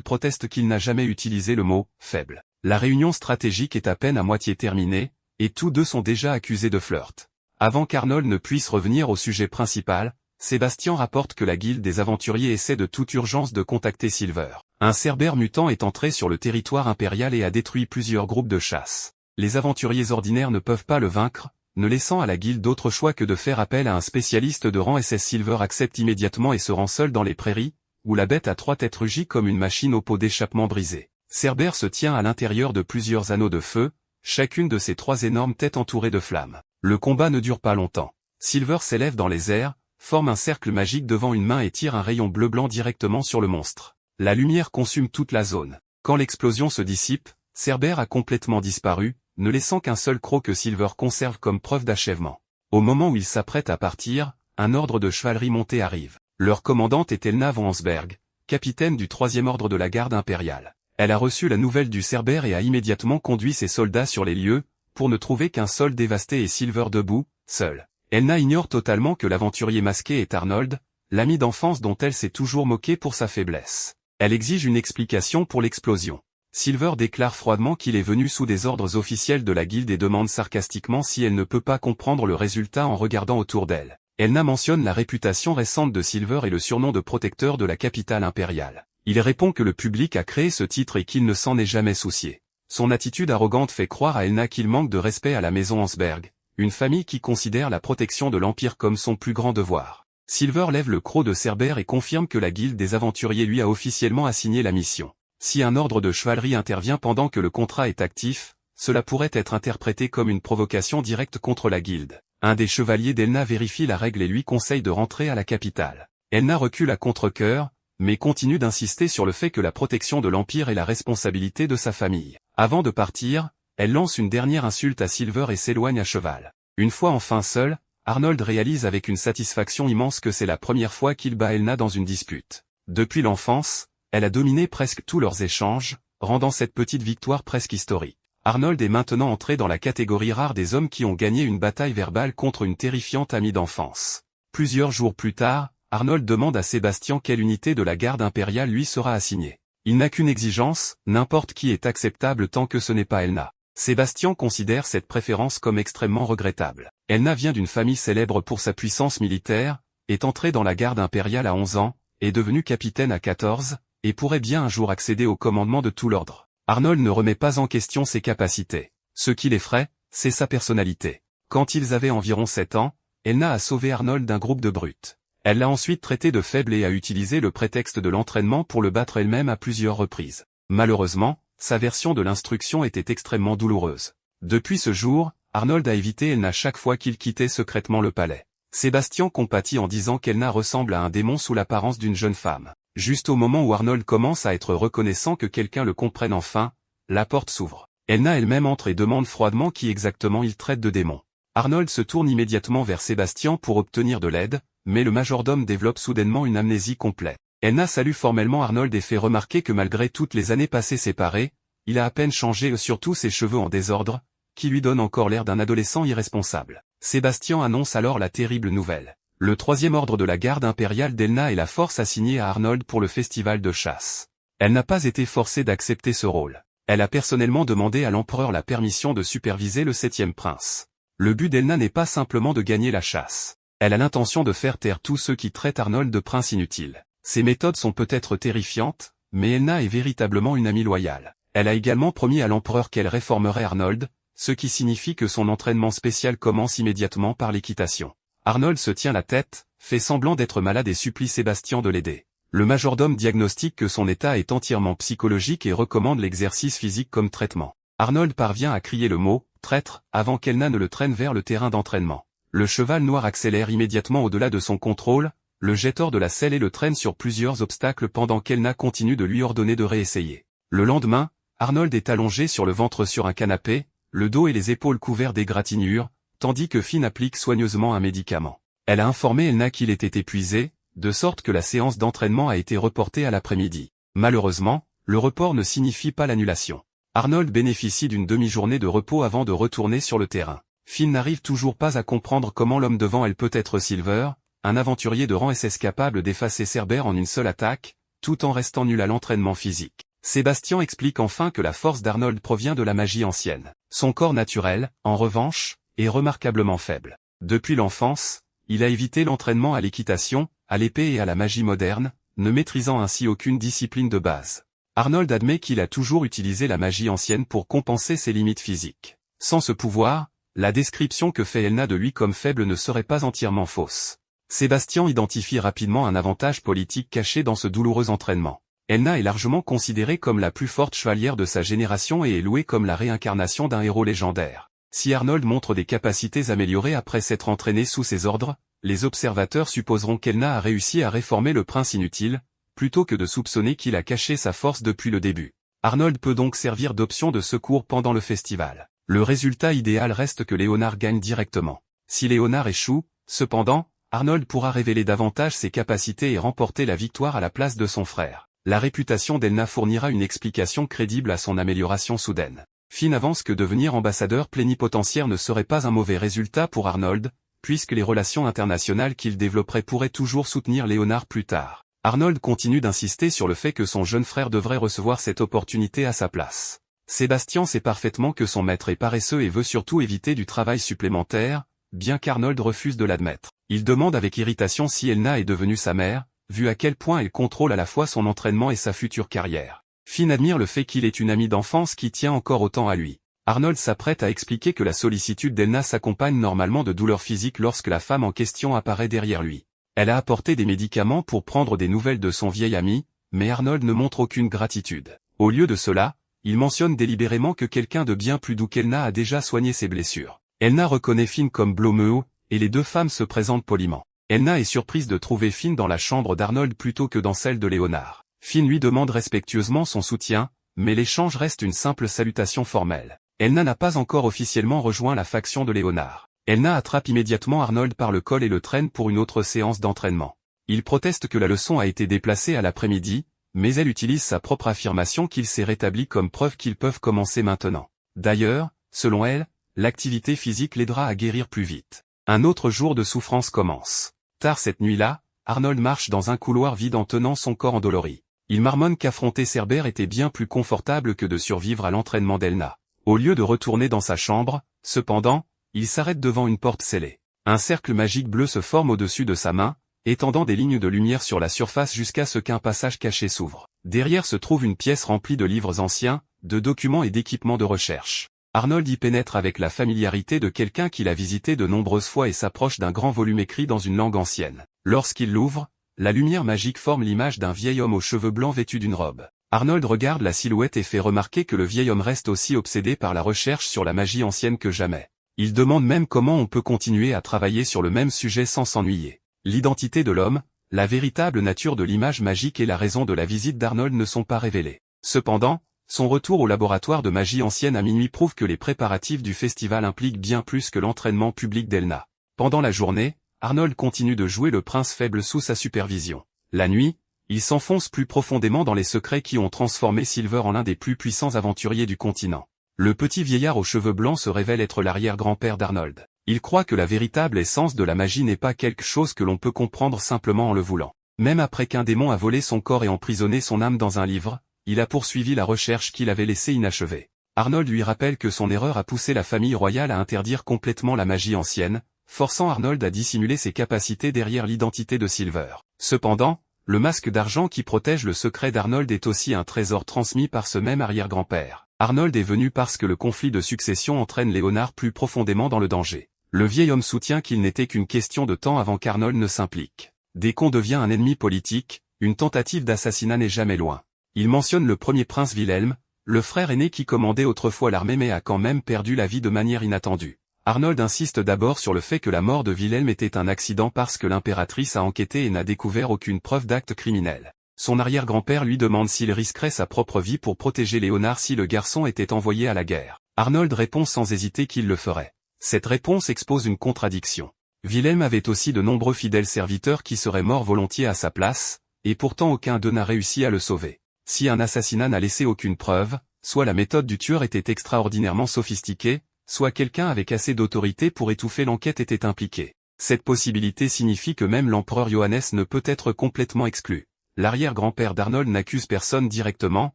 proteste qu'il n'a jamais utilisé le mot « faible ». La réunion stratégique est à peine à moitié terminée, et tous deux sont déjà accusés de flirt. Avant qu'Arnold ne puisse revenir au sujet principal, Sébastien rapporte que la guilde des aventuriers essaie de toute urgence de contacter Silver. Un cerbère mutant est entré sur le territoire impérial et a détruit plusieurs groupes de chasse. Les aventuriers ordinaires ne peuvent pas le vaincre, ne laissant à la guilde d'autre choix que de faire appel à un spécialiste de rang SS. Silver accepte immédiatement et se rend seul dans les prairies, où la bête à trois têtes rugit comme une machine au pot d'échappement brisé. Cerbère se tient à l'intérieur de plusieurs anneaux de feu, chacune de ces trois énormes têtes entourées de flammes. Le combat ne dure pas longtemps. Silver s'élève dans les airs, forme un cercle magique devant une main et tire un rayon bleu-blanc directement sur le monstre. La lumière consume toute la zone. Quand l'explosion se dissipe, Cerbère a complètement disparu, ne laissant qu'un seul croc que Silver conserve comme preuve d'achèvement. Au moment où il s'apprête à partir, un ordre de chevalerie montée arrive. Leur commandante est Elna von Hansberg, capitaine du 3e ordre de la garde impériale. Elle a reçu la nouvelle du Cerbère et a immédiatement conduit ses soldats sur les lieux, pour ne trouver qu'un sol dévasté et Silver debout, seul. Elna ignore totalement que l'aventurier masqué est Arnold, l'ami d'enfance dont elle s'est toujours moqué pour sa faiblesse. Elle exige une explication pour l'explosion. Silver déclare froidement qu'il est venu sous des ordres officiels de la guilde et demande sarcastiquement si elle ne peut pas comprendre le résultat en regardant autour d'elle. Elna mentionne la réputation récente de Silver et le surnom de protecteur de la capitale impériale. Il répond que le public a créé ce titre et qu'il ne s'en est jamais soucié. Son attitude arrogante fait croire à Elna qu'il manque de respect à la maison Hansberg, une famille qui considère la protection de l'Empire comme son plus grand devoir. Silver lève le croc de Cerbère et confirme que la guilde des aventuriers lui a officiellement assigné la mission. Si un ordre de chevalerie intervient pendant que le contrat est actif, cela pourrait être interprété comme une provocation directe contre la guilde. Un des chevaliers d'Elna vérifie la règle et lui conseille de rentrer à la capitale. Elna recule à contre-cœur, mais continue d'insister sur le fait que la protection de l'Empire est la responsabilité de sa famille. Avant de partir, elle lance une dernière insulte à Silver et s'éloigne à cheval. Une fois enfin seul, Arnold réalise avec une satisfaction immense que c'est la première fois qu'il bat Elna dans une dispute. Depuis l'enfance, elle a dominé presque tous leurs échanges, rendant cette petite victoire presque historique. Arnold est maintenant entré dans la catégorie rare des hommes qui ont gagné une bataille verbale contre une terrifiante amie d'enfance. Plusieurs jours plus tard, Arnold demande à Sébastien quelle unité de la garde impériale lui sera assignée. Il n'a qu'une exigence, n'importe qui est acceptable tant que ce n'est pas Elna. Sébastien considère cette préférence comme extrêmement regrettable. Elna vient d'une famille célèbre pour sa puissance militaire, est entrée dans la garde impériale à 11 ans, est devenue capitaine à 14, et pourrait bien un jour accéder au commandement de tout l'ordre. Arnold ne remet pas en question ses capacités. Ce qui l'effraie, c'est sa personnalité. Quand ils avaient environ 7 ans, Elna a sauvé Arnold d'un groupe de brutes. Elle l'a ensuite traité de faible et a utilisé le prétexte de l'entraînement pour le battre elle-même à plusieurs reprises. Malheureusement, sa version de l'instruction était extrêmement douloureuse. Depuis ce jour, Arnold a évité Elna chaque fois qu'il quittait secrètement le palais. Sébastien compatit en disant qu'Elna ressemble à un démon sous l'apparence d'une jeune femme. Juste au moment où Arnold commence à être reconnaissant que quelqu'un le comprenne enfin, la porte s'ouvre. Elna elle-même entre et demande froidement qui exactement il traite de démon. Arnold se tourne immédiatement vers Sébastien pour obtenir de l'aide, mais le majordome développe soudainement une amnésie complète. Elna salue formellement Arnold et fait remarquer que malgré toutes les années passées séparées, il a à peine changé et surtout ses cheveux en désordre, qui lui donnent encore l'air d'un adolescent irresponsable. Sébastien annonce alors la terrible nouvelle. Le 3e ordre de la garde impériale d'Elna est la force assignée à Arnold pour le festival de chasse. Elle n'a pas été forcée d'accepter ce rôle. Elle a personnellement demandé à l'empereur la permission de superviser le 7e prince. Le but d'Elna n'est pas simplement de gagner la chasse. Elle a l'intention de faire taire tous ceux qui traitent Arnold de prince inutile. Ses méthodes sont peut-être terrifiantes, mais Elna est véritablement une amie loyale. Elle a également promis à l'empereur qu'elle réformerait Arnold, ce qui signifie que son entraînement spécial commence immédiatement par l'équitation. Arnold se tient la tête, fait semblant d'être malade et supplie Sébastien de l'aider. Le majordome diagnostique que son état est entièrement psychologique et recommande l'exercice physique comme traitement. Arnold parvient à crier le mot « traître » avant qu'Elna ne le traîne vers le terrain d'entraînement. Le cheval noir accélère immédiatement au-delà de son contrôle, le jette hors de la selle et le traîne sur plusieurs obstacles pendant qu'Elna continue de lui ordonner de réessayer. Le lendemain, Arnold est allongé sur le ventre sur un canapé, le dos et les épaules couverts d'égratignures, tandis que Finn applique soigneusement un médicament. Elle a informé Elna qu'il était épuisé, de sorte que la séance d'entraînement a été reportée à l'après-midi. Malheureusement, le report ne signifie pas l'annulation. Arnold bénéficie d'une demi-journée de repos avant de retourner sur le terrain. Finn n'arrive toujours pas à comprendre comment l'homme devant elle peut être Silver, un aventurier de rang SS capable d'effacer Cerbère en une seule attaque, tout en restant nul à l'entraînement physique. Sébastien explique enfin que la force d'Arnold provient de la magie ancienne. Son corps naturel, en revanche, est remarquablement faible. Depuis l'enfance, il a évité l'entraînement à l'équitation, à l'épée et à la magie moderne, ne maîtrisant ainsi aucune discipline de base. Arnold admet qu'il a toujours utilisé la magie ancienne pour compenser ses limites physiques. Sans ce pouvoir, la description que fait Elna de lui comme faible ne serait pas entièrement fausse. Sébastien identifie rapidement un avantage politique caché dans ce douloureux entraînement. Elna est largement considérée comme la plus forte chevalière de sa génération et est louée comme la réincarnation d'un héros légendaire. Si Arnold montre des capacités améliorées après s'être entraîné sous ses ordres, les observateurs supposeront qu'Elna a réussi à réformer le prince inutile, plutôt que de soupçonner qu'il a caché sa force depuis le début. Arnold peut donc servir d'option de secours pendant le festival. Le résultat idéal reste que Léonard gagne directement. Si Léonard échoue, cependant, Arnold pourra révéler davantage ses capacités et remporter la victoire à la place de son frère. La réputation d'Elna fournira une explication crédible à son amélioration soudaine. Finn avance que devenir ambassadeur plénipotentiaire ne serait pas un mauvais résultat pour Arnold, puisque les relations internationales qu'il développerait pourraient toujours soutenir Léonard plus tard. Arnold continue d'insister sur le fait que son jeune frère devrait recevoir cette opportunité à sa place. Sébastien sait parfaitement que son maître est paresseux et veut surtout éviter du travail supplémentaire, bien qu'Arnold refuse de l'admettre. Il demande avec irritation si Elna est devenue sa mère, vu à quel point elle contrôle à la fois son entraînement et sa future carrière. Finn admire le fait qu'il est une amie d'enfance qui tient encore autant à lui. Arnold s'apprête à expliquer que la sollicitude d'Elna s'accompagne normalement de douleurs physiques lorsque la femme en question apparaît derrière lui. Elle a apporté des médicaments pour prendre des nouvelles de son vieil ami, mais Arnold ne montre aucune gratitude. Au lieu de cela, il mentionne délibérément que quelqu'un de bien plus doux qu'Elna a déjà soigné ses blessures. Elna reconnaît Finn comme Blomeo, et les deux femmes se présentent poliment. Elna est surprise de trouver Finn dans la chambre d'Arnold plutôt que dans celle de Léonard. Finn lui demande respectueusement son soutien, mais l'échange reste une simple salutation formelle. Elna n'a pas encore officiellement rejoint la faction de Léonard. Elna attrape immédiatement Arnold par le col et le traîne pour une autre séance d'entraînement. Il proteste que la leçon a été déplacée à l'après-midi, mais elle utilise sa propre affirmation qu'il s'est rétabli comme preuve qu'ils peuvent commencer maintenant. D'ailleurs, selon elle, l'activité physique l'aidera à guérir plus vite. Un autre jour de souffrance commence. Tard cette nuit-là, Arnold marche dans un couloir vide en tenant son corps endolori. Il marmonne qu'affronter Cerbère était bien plus confortable que de survivre à l'entraînement d'Elna. Au lieu de retourner dans sa chambre, cependant, il s'arrête devant une porte scellée. Un cercle magique bleu se forme au-dessus de sa main, étendant des lignes de lumière sur la surface jusqu'à ce qu'un passage caché s'ouvre. Derrière se trouve une pièce remplie de livres anciens, de documents et d'équipements de recherche. Arnold y pénètre avec la familiarité de quelqu'un qui l'a visité de nombreuses fois et s'approche d'un grand volume écrit dans une langue ancienne. Lorsqu'il l'ouvre, la lumière magique forme l'image d'un vieil homme aux cheveux blancs vêtu d'une robe. Arnold regarde la silhouette et fait remarquer que le vieil homme reste aussi obsédé par la recherche sur la magie ancienne que jamais. Il demande même comment on peut continuer à travailler sur le même sujet sans s'ennuyer. L'identité de l'homme, la véritable nature de l'image magique et la raison de la visite d'Arnold ne sont pas révélées. Cependant, son retour au laboratoire de magie ancienne à minuit prouve que les préparatifs du festival impliquent bien plus que l'entraînement public d'Elna. Pendant la journée, Arnold continue de jouer le prince faible sous sa supervision. La nuit, il s'enfonce plus profondément dans les secrets qui ont transformé Silver en l'un des plus puissants aventuriers du continent. Le petit vieillard aux cheveux blancs se révèle être l'arrière-grand-père d'Arnold. Il croit que la véritable essence de la magie n'est pas quelque chose que l'on peut comprendre simplement en le voulant. Même après qu'un démon a volé son corps et emprisonné son âme dans un livre, il a poursuivi la recherche qu'il avait laissée inachevée. Arnold lui rappelle que son erreur a poussé la famille royale à interdire complètement la magie ancienne, forçant Arnold à dissimuler ses capacités derrière l'identité de Silver. Cependant, le masque d'argent qui protège le secret d'Arnold est aussi un trésor transmis par ce même arrière-grand-père. Arnold est venu parce que le conflit de succession entraîne Léonard plus profondément dans le danger. Le vieil homme soutient qu'il n'était qu'une question de temps avant qu'Arnold ne s'implique. Dès qu'on devient un ennemi politique, une tentative d'assassinat n'est jamais loin. Il mentionne le premier prince Wilhelm, le frère aîné qui commandait autrefois l'armée mais a quand même perdu la vie de manière inattendue. Arnold insiste d'abord sur le fait que la mort de Wilhelm était un accident parce que l'impératrice a enquêté et n'a découvert aucune preuve d'acte criminel. Son arrière-grand-père lui demande s'il risquerait sa propre vie pour protéger Léonard si le garçon était envoyé à la guerre. Arnold répond sans hésiter qu'il le ferait. Cette réponse expose une contradiction. Wilhelm avait aussi de nombreux fidèles serviteurs qui seraient morts volontiers à sa place, et pourtant aucun d'eux n'a réussi à le sauver. Si un assassinat n'a laissé aucune preuve, soit la méthode du tueur était extraordinairement sophistiquée, soit quelqu'un avec assez d'autorité pour étouffer l'enquête était impliqué. Cette possibilité signifie que même l'empereur Johannes ne peut être complètement exclu. L'arrière-grand-père d'Arnold n'accuse personne directement,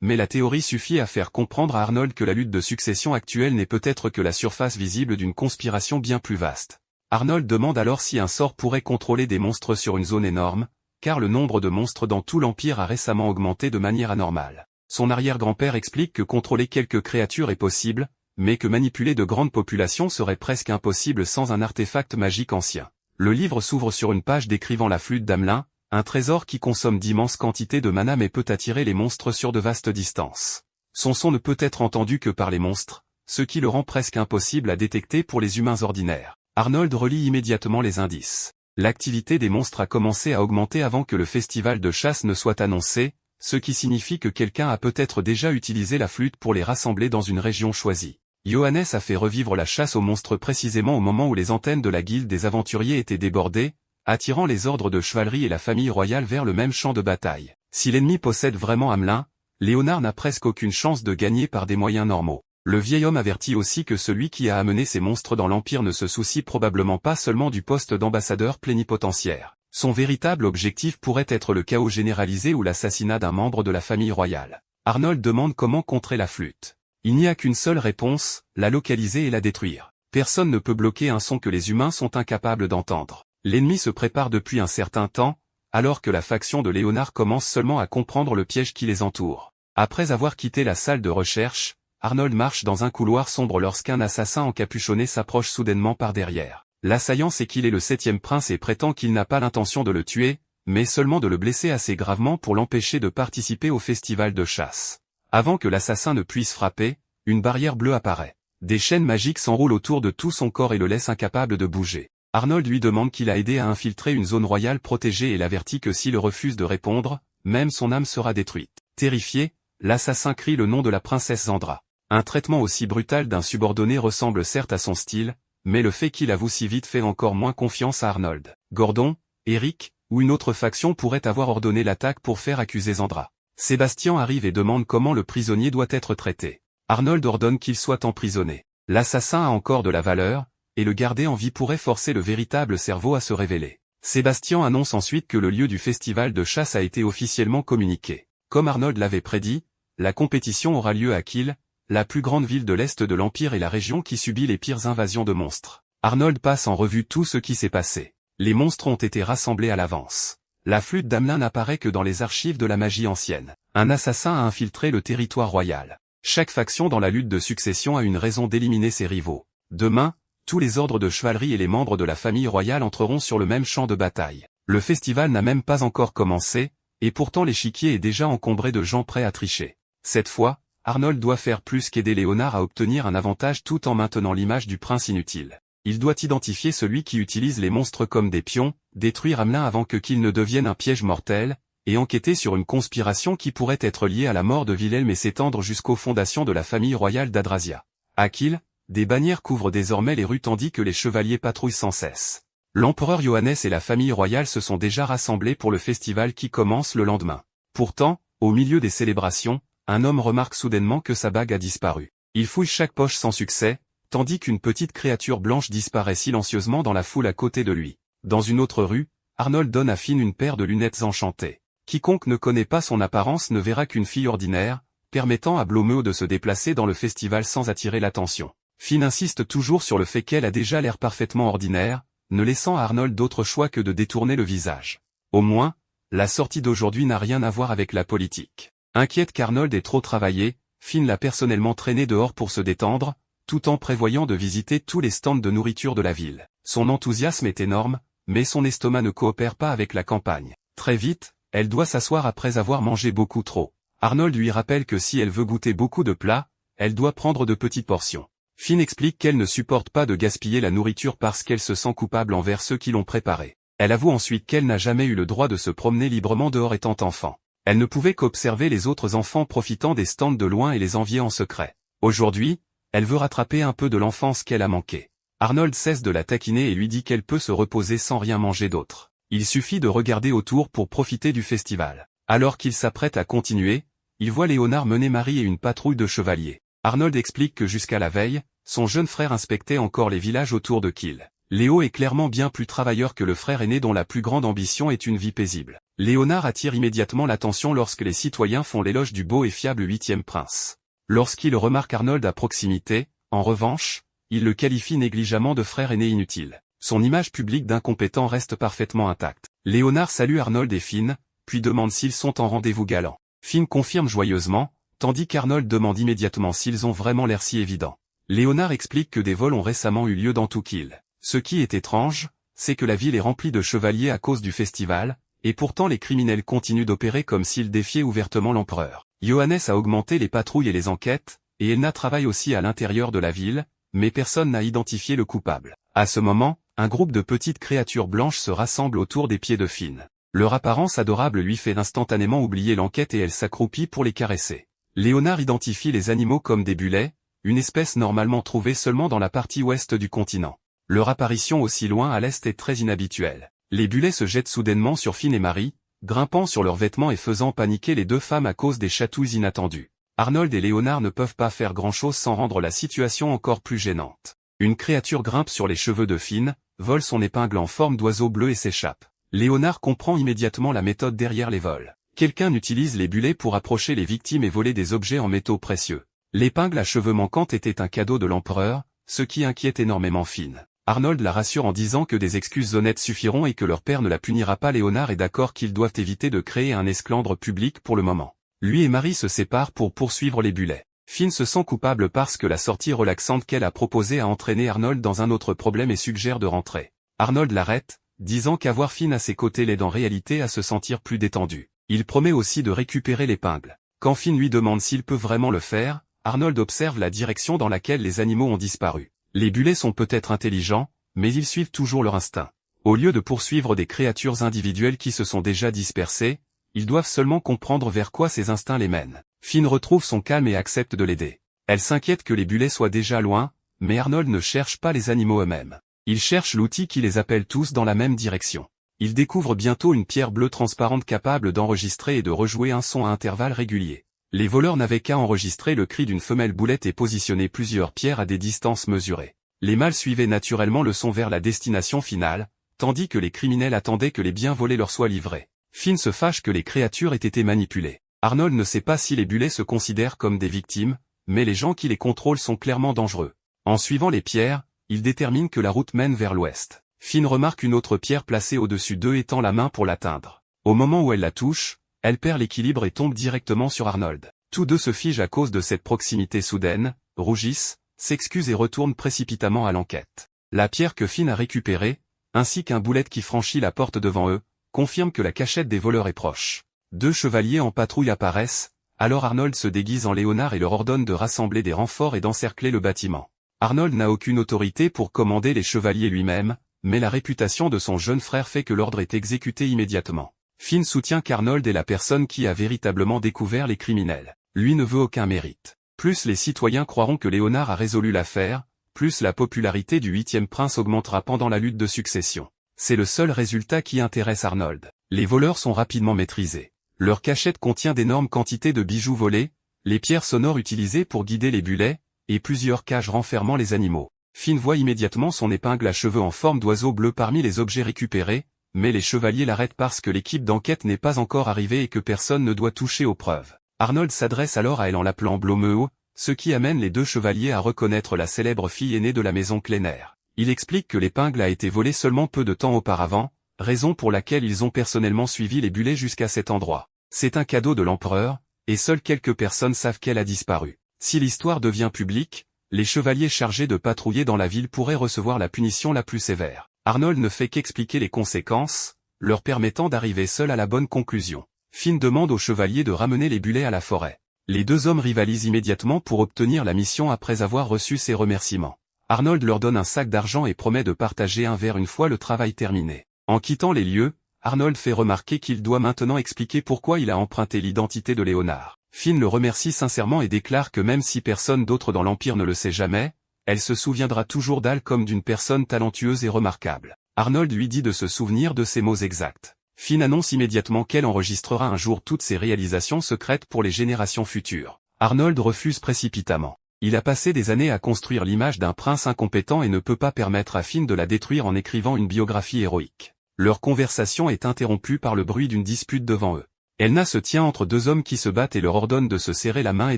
mais la théorie suffit à faire comprendre à Arnold que la lutte de succession actuelle n'est peut-être que la surface visible d'une conspiration bien plus vaste. Arnold demande alors si un sort pourrait contrôler des monstres sur une zone énorme, car le nombre de monstres dans tout l'Empire a récemment augmenté de manière anormale. Son arrière-grand-père explique que contrôler quelques créatures est possible, mais que manipuler de grandes populations serait presque impossible sans un artefact magique ancien. Le livre s'ouvre sur une page décrivant la flûte d'Amelin, un trésor qui consomme d'immenses quantités de mana mais peut attirer les monstres sur de vastes distances. Son son ne peut être entendu que par les monstres, ce qui le rend presque impossible à détecter pour les humains ordinaires. Arnold relit immédiatement les indices. L'activité des monstres a commencé à augmenter avant que le festival de chasse ne soit annoncé, ce qui signifie que quelqu'un a peut-être déjà utilisé la flûte pour les rassembler dans une région choisie. Johannes a fait revivre la chasse aux monstres précisément au moment où les antennes de la guilde des aventuriers étaient débordées, attirant les ordres de chevalerie et la famille royale vers le même champ de bataille. Si l'ennemi possède vraiment Amelin, Léonard n'a presque aucune chance de gagner par des moyens normaux. Le vieil homme avertit aussi que celui qui a amené ces monstres dans l'Empire ne se soucie probablement pas seulement du poste d'ambassadeur plénipotentiaire. Son véritable objectif pourrait être le chaos généralisé ou l'assassinat d'un membre de la famille royale. Arnold demande comment contrer la flûte. Il n'y a qu'une seule réponse, la localiser et la détruire. Personne ne peut bloquer un son que les humains sont incapables d'entendre. L'ennemi se prépare depuis un certain temps, alors que la faction de Léonard commence seulement à comprendre le piège qui les entoure. Après avoir quitté la salle de recherche, Arnold marche dans un couloir sombre lorsqu'un assassin encapuchonné s'approche soudainement par derrière. L'assaillant sait qu'il est le 7e prince et prétend qu'il n'a pas l'intention de le tuer, mais seulement de le blesser assez gravement pour l'empêcher de participer au festival de chasse. Avant que l'assassin ne puisse frapper, une barrière bleue apparaît. Des chaînes magiques s'enroulent autour de tout son corps et le laissent incapable de bouger. Arnold lui demande qu'il a aidé à infiltrer une zone royale protégée et l'avertit que s'il refuse de répondre, même son âme sera détruite. Terrifié, l'assassin crie le nom de la princesse Zandra. Un traitement aussi brutal d'un subordonné ressemble certes à son style, mais le fait qu'il avoue si vite fait encore moins confiance à Arnold. Gordon, Eric, ou une autre faction pourrait avoir ordonné l'attaque pour faire accuser Zandra. Sébastien arrive et demande comment le prisonnier doit être traité. Arnold ordonne qu'il soit emprisonné. L'assassin a encore de la valeur, et le garder en vie pourrait forcer le véritable cerveau à se révéler. Sébastien annonce ensuite que le lieu du festival de chasse a été officiellement communiqué. Comme Arnold l'avait prédit, la compétition aura lieu à Kiel, la plus grande ville de l'Est de l'Empire et la région qui subit les pires invasions de monstres. Arnold passe en revue tout ce qui s'est passé. Les monstres ont été rassemblés à l'avance. La flûte d'Amelin n'apparaît que dans les archives de la magie ancienne. Un assassin a infiltré le territoire royal. Chaque faction dans la lutte de succession a une raison d'éliminer ses rivaux. Demain, tous les ordres de chevalerie et les membres de la famille royale entreront sur le même champ de bataille. Le festival n'a même pas encore commencé, et pourtant l'échiquier est déjà encombré de gens prêts à tricher. Cette fois, Arnold doit faire plus qu'aider Léonard à obtenir un avantage tout en maintenant l'image du prince inutile. Il doit identifier celui qui utilise les monstres comme des pions, détruire Amelin avant qu'il ne devienne un piège mortel, et enquêter sur une conspiration qui pourrait être liée à la mort de Wilhelm et s'étendre jusqu'aux fondations de la famille royale d'Adrasia. À Kiel, des bannières couvrent désormais les rues tandis que les chevaliers patrouillent sans cesse. L'empereur Johannes et la famille royale se sont déjà rassemblés pour le festival qui commence le lendemain. Pourtant, au milieu des célébrations, un homme remarque soudainement que sa bague a disparu. Il fouille chaque poche sans succès, tandis qu'une petite créature blanche disparaît silencieusement dans la foule à côté de lui. Dans une autre rue, Arnold donne à Finn une paire de lunettes enchantées. Quiconque ne connaît pas son apparence ne verra qu'une fille ordinaire, permettant à Blomeo de se déplacer dans le festival sans attirer l'attention. Finn insiste toujours sur le fait qu'elle a déjà l'air parfaitement ordinaire, ne laissant à Arnold d'autre choix que de détourner le visage. Au moins, la sortie d'aujourd'hui n'a rien à voir avec la politique. Inquiète qu'Arnold ait trop travaillé, Finn l'a personnellement traîné dehors pour se détendre, tout en prévoyant de visiter tous les stands de nourriture de la ville. Son enthousiasme est énorme, mais son estomac ne coopère pas avec la campagne. Très vite, elle doit s'asseoir après avoir mangé beaucoup trop. Arnold lui rappelle que si elle veut goûter beaucoup de plats, elle doit prendre de petites portions. Finn explique qu'elle ne supporte pas de gaspiller la nourriture parce qu'elle se sent coupable envers ceux qui l'ont préparée. Elle avoue ensuite qu'elle n'a jamais eu le droit de se promener librement dehors étant enfant. Elle ne pouvait qu'observer les autres enfants profitant des stands de loin et les envier en secret. Aujourd'hui, elle veut rattraper un peu de l'enfance qu'elle a manqué. Arnold cesse de la taquiner et lui dit qu'elle peut se reposer sans rien manger d'autre. Il suffit de regarder autour pour profiter du festival. Alors qu'il s'apprête à continuer, il voit Léonard mener Marie et une patrouille de chevaliers. Arnold explique que jusqu'à la veille, son jeune frère inspectait encore les villages autour de Kiel. Léo est clairement bien plus travailleur que le frère aîné dont la plus grande ambition est une vie paisible. Léonard attire immédiatement l'attention lorsque les citoyens font l'éloge du beau et fiable 8e prince. Lorsqu'il remarque Arnold à proximité, en revanche, il le qualifie négligemment de frère aîné inutile. Son image publique d'incompétent reste parfaitement intacte. Léonard salue Arnold et Finn, puis demande s'ils sont en rendez-vous galant. Finn confirme joyeusement, tandis qu'Arnold demande immédiatement s'ils ont vraiment l'air si évident. Léonard explique que des vols ont récemment eu lieu dans tout Kiel. Ce qui est étrange, c'est que la ville est remplie de chevaliers à cause du festival, et pourtant les criminels continuent d'opérer comme s'ils défiaient ouvertement l'empereur. Johannes a augmenté les patrouilles et les enquêtes, et Elna travaille aussi à l'intérieur de la ville, mais personne n'a identifié le coupable. À ce moment, un groupe de petites créatures blanches se rassemble autour des pieds de Finn. Leur apparence adorable lui fait instantanément oublier l'enquête et elle s'accroupit pour les caresser. Léonard identifie les animaux comme des bulets, une espèce normalement trouvée seulement dans la partie ouest du continent. Leur apparition aussi loin à l'est est très inhabituelle. Les bulets se jettent soudainement sur Finn et Marie, grimpant sur leurs vêtements et faisant paniquer les deux femmes à cause des chatouilles inattendues. Arnold et Léonard ne peuvent pas faire grand-chose sans rendre la situation encore plus gênante. Une créature grimpe sur les cheveux de Finn, vole son épingle en forme d'oiseau bleu et s'échappe. Léonard comprend immédiatement la méthode derrière les vols. Quelqu'un utilise les bulets pour approcher les victimes et voler des objets en métaux précieux. L'épingle à cheveux manquante était un cadeau de l'empereur, ce qui inquiète énormément Finn. Arnold la rassure en disant que des excuses honnêtes suffiront et que leur père ne la punira pas. Léonard est d'accord qu'ils doivent éviter de créer un esclandre public pour le moment. Lui et Marie se séparent pour poursuivre les bulets. Finn se sent coupable parce que la sortie relaxante qu'elle a proposée a entraîné Arnold dans un autre problème et suggère de rentrer. Arnold l'arrête, disant qu'avoir Finn à ses côtés l'aide en réalité à se sentir plus détendu. Il promet aussi de récupérer l'épingle. Quand Finn lui demande s'il peut vraiment le faire, Arnold observe la direction dans laquelle les animaux ont disparu. Les bulets sont peut-être intelligents, mais ils suivent toujours leur instinct. Au lieu de poursuivre des créatures individuelles qui se sont déjà dispersées, ils doivent seulement comprendre vers quoi ces instincts les mènent. Finn retrouve son calme et accepte de l'aider. Elle s'inquiète que les bulets soient déjà loin, mais Arnold ne cherche pas les animaux eux-mêmes. Il cherche l'outil qui les appelle tous dans la même direction. Il découvre bientôt une pierre bleue transparente capable d'enregistrer et de rejouer un son à intervalles réguliers. Les voleurs n'avaient qu'à enregistrer le cri d'une femelle boulette et positionner plusieurs pierres à des distances mesurées. Les mâles suivaient naturellement le son vers la destination finale, tandis que les criminels attendaient que les biens volés leur soient livrés. Finn se fâche que les créatures aient été manipulées. Arnold ne sait pas si les bulets se considèrent comme des victimes, mais les gens qui les contrôlent sont clairement dangereux. En suivant les pierres, il détermine que la route mène vers l'ouest. Finn remarque une autre pierre placée au-dessus d'eux et tend la main pour l'atteindre. Au moment où elle la touche, elle perd l'équilibre et tombe directement sur Arnold. Tous deux se figent à cause de cette proximité soudaine, rougissent, s'excusent et retournent précipitamment à l'enquête. La pierre que Finn a récupérée, ainsi qu'un boulet qui franchit la porte devant eux, confirment que la cachette des voleurs est proche. Deux chevaliers en patrouille apparaissent, alors Arnold se déguise en Léonard et leur ordonne de rassembler des renforts et d'encercler le bâtiment. Arnold n'a aucune autorité pour commander les chevaliers lui-même, mais la réputation de son jeune frère fait que l'ordre est exécuté immédiatement. Finn soutient qu'Arnold est la personne qui a véritablement découvert les criminels. Lui ne veut aucun mérite. Plus les citoyens croiront que Léonard a résolu l'affaire, plus la popularité du 8e prince augmentera pendant la lutte de succession. C'est le seul résultat qui intéresse Arnold. Les voleurs sont rapidement maîtrisés. Leur cachette contient d'énormes quantités de bijoux volés, les pierres sonores utilisées pour guider les bulets, et plusieurs cages renfermant les animaux. Finn voit immédiatement son épingle à cheveux en forme d'oiseau bleu parmi les objets récupérés, mais les chevaliers l'arrêtent parce que l'équipe d'enquête n'est pas encore arrivée et que personne ne doit toucher aux preuves. Arnold s'adresse alors à elle en l'appelant Blomeo, ce qui amène les deux chevaliers à reconnaître la célèbre fille aînée de la maison Klenner. Il explique que l'épingle a été volée seulement peu de temps auparavant, raison pour laquelle ils ont personnellement suivi les bulets jusqu'à cet endroit. C'est un cadeau de l'empereur, et seules quelques personnes savent qu'elle a disparu. Si l'histoire devient publique, les chevaliers chargés de patrouiller dans la ville pourraient recevoir la punition la plus sévère. Arnold ne fait qu'expliquer les conséquences, leur permettant d'arriver seuls à la bonne conclusion. Finn demande aux chevaliers de ramener les bulets à la forêt. Les deux hommes rivalisent immédiatement pour obtenir la mission après avoir reçu ses remerciements. Arnold leur donne un sac d'argent et promet de partager un verre une fois le travail terminé. En quittant les lieux, Arnold fait remarquer qu'il doit maintenant expliquer pourquoi il a emprunté l'identité de Léonard. Finn le remercie sincèrement et déclare que même si personne d'autre dans l'Empire ne le sait jamais, elle se souviendra toujours d'Al comme d'une personne talentueuse et remarquable. Arnold lui dit de se souvenir de ses mots exacts. Finn annonce immédiatement qu'elle enregistrera un jour toutes ses réalisations secrètes pour les générations futures. Arnold refuse précipitamment. Il a passé des années à construire l'image d'un prince incompétent et ne peut pas permettre à Finn de la détruire en écrivant une biographie héroïque. Leur conversation est interrompue par le bruit d'une dispute devant eux. Elna se tient entre deux hommes qui se battent et leur ordonne de se serrer la main et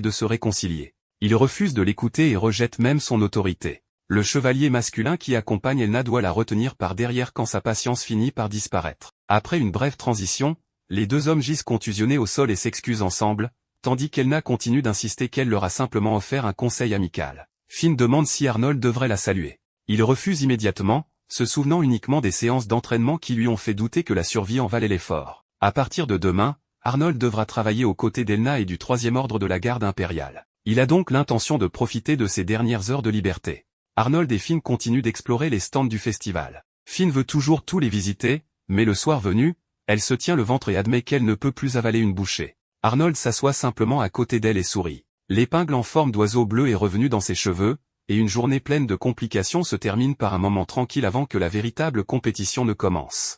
de se réconcilier. Il refuse de l'écouter et rejette même son autorité. Le chevalier masculin qui accompagne Elna doit la retenir par derrière quand sa patience finit par disparaître. Après une brève transition, les deux hommes gisent contusionnés au sol et s'excusent ensemble, tandis qu'Elna continue d'insister qu'elle leur a simplement offert un conseil amical. Finn demande si Arnold devrait la saluer. Il refuse immédiatement, se souvenant uniquement des séances d'entraînement qui lui ont fait douter que la survie en valait l'effort. À partir de demain, Arnold devra travailler aux côtés d'Elna et du 3e ordre de la garde impériale. Il a donc l'intention de profiter de ses dernières heures de liberté. Arnold et Finn continuent d'explorer les stands du festival. Finn veut toujours tous les visiter, mais le soir venu, elle se tient le ventre et admet qu'elle ne peut plus avaler une bouchée. Arnold s'assoit simplement à côté d'elle et sourit. L'épingle en forme d'oiseau bleu est revenue dans ses cheveux, et une journée pleine de complications se termine par un moment tranquille avant que la véritable compétition ne commence.